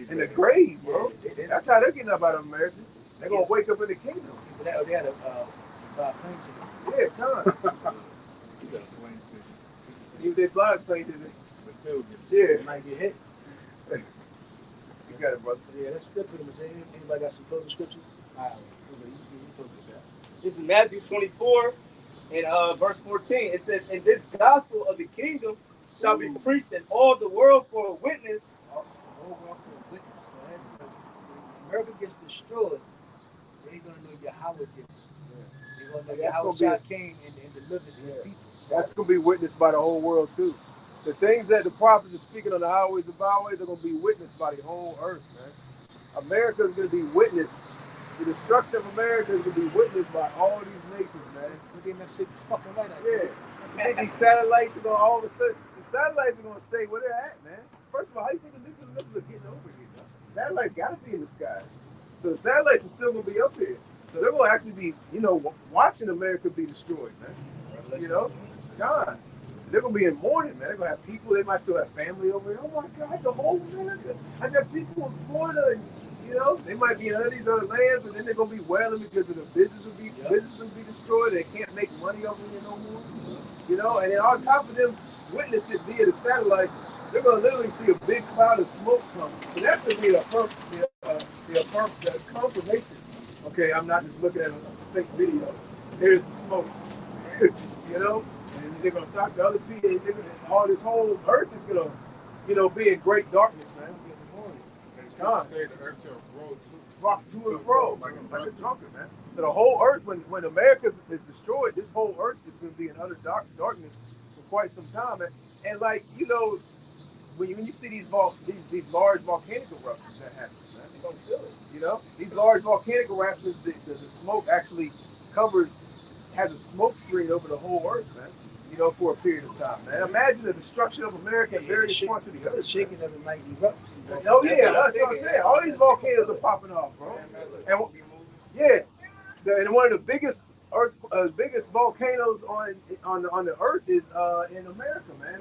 In the grave, bro. That's how they're getting up out of America. They're gonna wake up in the kingdom. They had a plane ticket. Yeah, come. Even if they fly plane ticket, But still, yeah. They might get hit. You got it, brother. Yeah, that's pretty much it. Anybody got some closing scriptures? All right, you close it. This is Matthew 24 and verse 14. It says, "And this gospel of the kingdom shall be preached in all the world for a witness." All world for a witness, man. Because when America gets destroyed, they ain't gonna know Yahweh did it. They're gonna know Yahweh Shah came and delivered his people. That's gonna be witnessed by the whole world too. The things that the prophets are speaking on the highways and byways are gonna be witnessed by the whole earth, man. America is gonna be witnessed. The destruction of America is gonna be witnessed by all these nations, man. But they never say fucking right out Yeah. You think these satellites are gonna all of a sudden? The satellites are gonna stay where they're at, man. First of all, how do you think the nuclear missiles are getting over here? Satellites gotta be in the sky, so the satellites are still gonna be up here. So they're gonna actually be, watching America be destroyed, man. God. They're gonna be in mourning, man. They're gonna have people. They might still have family over here. Oh my God, the whole America. I got people in Florida, and they might be in other these other lands, but then they're gonna be wailing because of the business will be destroyed. They can't make money over here no more. And then on top of them witness it via the satellite, they're gonna literally see a big cloud of smoke come. So that's gonna be the confirmation. Okay, I'm not just looking at a fake video. Here's the smoke. And they're gonna talk to other people. All this whole earth is gonna, be in great darkness, man. God. say the earth shall roll Rock to and fro, like a drunkard, man. So the whole earth, when America is destroyed, this whole earth is going to be in utter darkness for quite some time. And when you see these large volcanic eruptions that happen, man, you don't feel it. These large volcanic eruptions, the smoke actually has a smoke screen over the whole earth, man. For a period of time, man. Imagine the destruction of America in various parts of the earth. The shaking of it might erupt. Oh yeah, that's what I'm saying. All these volcanoes are popping off, bro. And one of the biggest volcanoes on the earth is in America, man.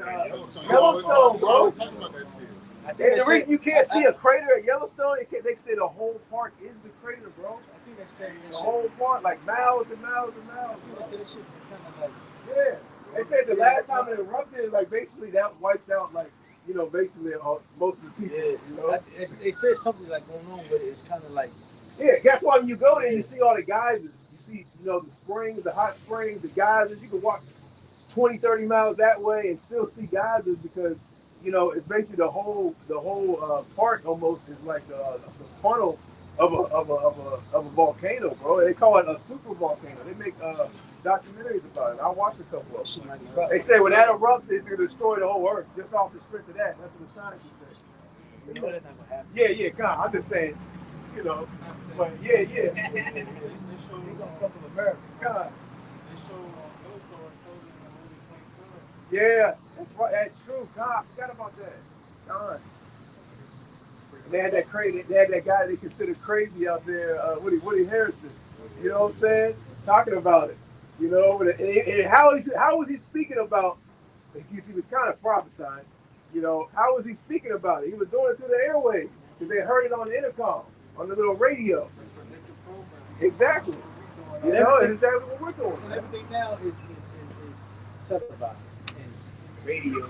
Yellowstone, bro. And the reason you can't see a crater at Yellowstone, they say the whole park is the crater, bro. I think they said The whole park, like miles and miles and miles. They said that shit kind of like. Yeah. They said the last time it erupted, basically that wiped out, basically most of the people. They said something like going on with it. It's kind of like. Yeah, guess what? When you go there, you see all the geysers. You see, the springs, the hot springs, the geysers. You can walk 20, 30 miles that way and still see geysers because, you know, it's basically the whole park almost is like the funnel of a volcano, bro. They call it a super volcano. They make documentaries about it. I watched a couple of them. They say when that erupts, it's gonna destroy the whole earth just off the strength of that. That's what the scientists say. You know that's not gonna happen. Yeah, God, I'm just saying, you know, but yeah. They show, They gonna come from America. God, they show those stores closing in the movie 2012. yeah, that's right. That's true. God, I forgot about that. God. They had that crazy. They had that guy they considered crazy out there, Woody Harrison. You know what I'm saying? Talking about it. You know, and how was he speaking about? Because he was kind of prophesying. You know, how was he speaking about it? He was doing it through the airwaves because they heard it on the intercom, on the little radio. Exactly. You know, it's exactly what we're doing. And everything now is televised and radio.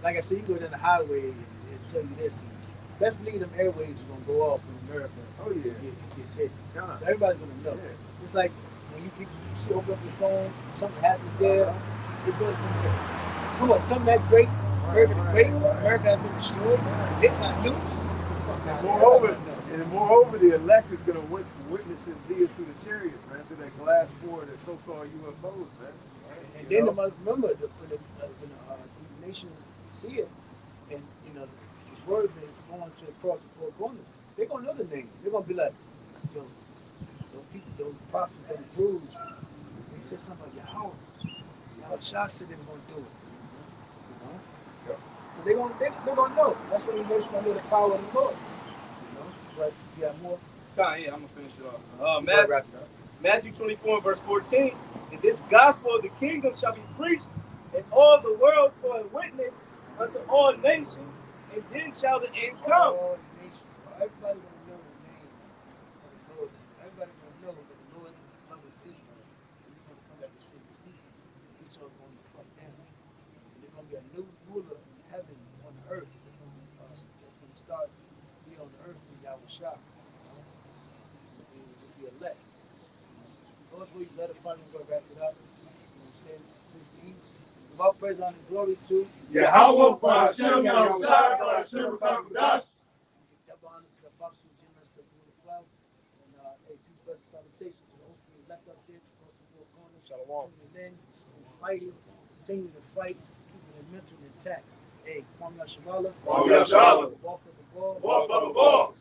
Like I said, you go down the highway and tell you this. Best believe them airwaves are gonna go off in America. Oh yeah. It gets hit. God. So everybody's gonna know. Yeah. It's like when you see open up your phone, something happens there, it's gonna come there. Come on, something that great, America the Great, America has been destroyed. It's not new. And moreover, the elect is going to witness and via through the chariots, man, through that glass for the so-called UFOs, man. And then remember, when the nations see it, and you know, the word is going to across the four corners, they're gonna know the name. They're gonna be like, yo, those people, those prophets, those gurus, they said something about Yahweh. Shah said they were gonna do it. You know? Yep. So they're gonna know. That's what they gonna know the power of the Lord. You know? But yeah, more. Yeah, I'm gonna finish it off. Matthew 24 verse 14. And this gospel of the kingdom shall be preached in all the world for a witness unto all nations, and then shall the end come. All nations. Everybody's gonna know the name of the Lord. Everybody's gonna know that the Lord loves Israel. He's gonna come back to save his people. Esau's going to fight them. And there's gonna be a new ruler in heaven on the earth. That's gonna start here on the earth with Yahweh Shah. With the elect. Those who let it finally go wrap it up. Give all praise, honor, and glory to Yahweh, Hashem, Yahushua, Hashem, Kadosh. Double honors to the apostle, generous to the cloud, and a peace, blessing, salutation to the open left up there to cross the four corners. Shalom. Tuning in and fighting, continue to fight, keeping their mental intact. Hey, Kwame Yashabala. Kwame Yashabala. Walk of the ball. Walk of the ball.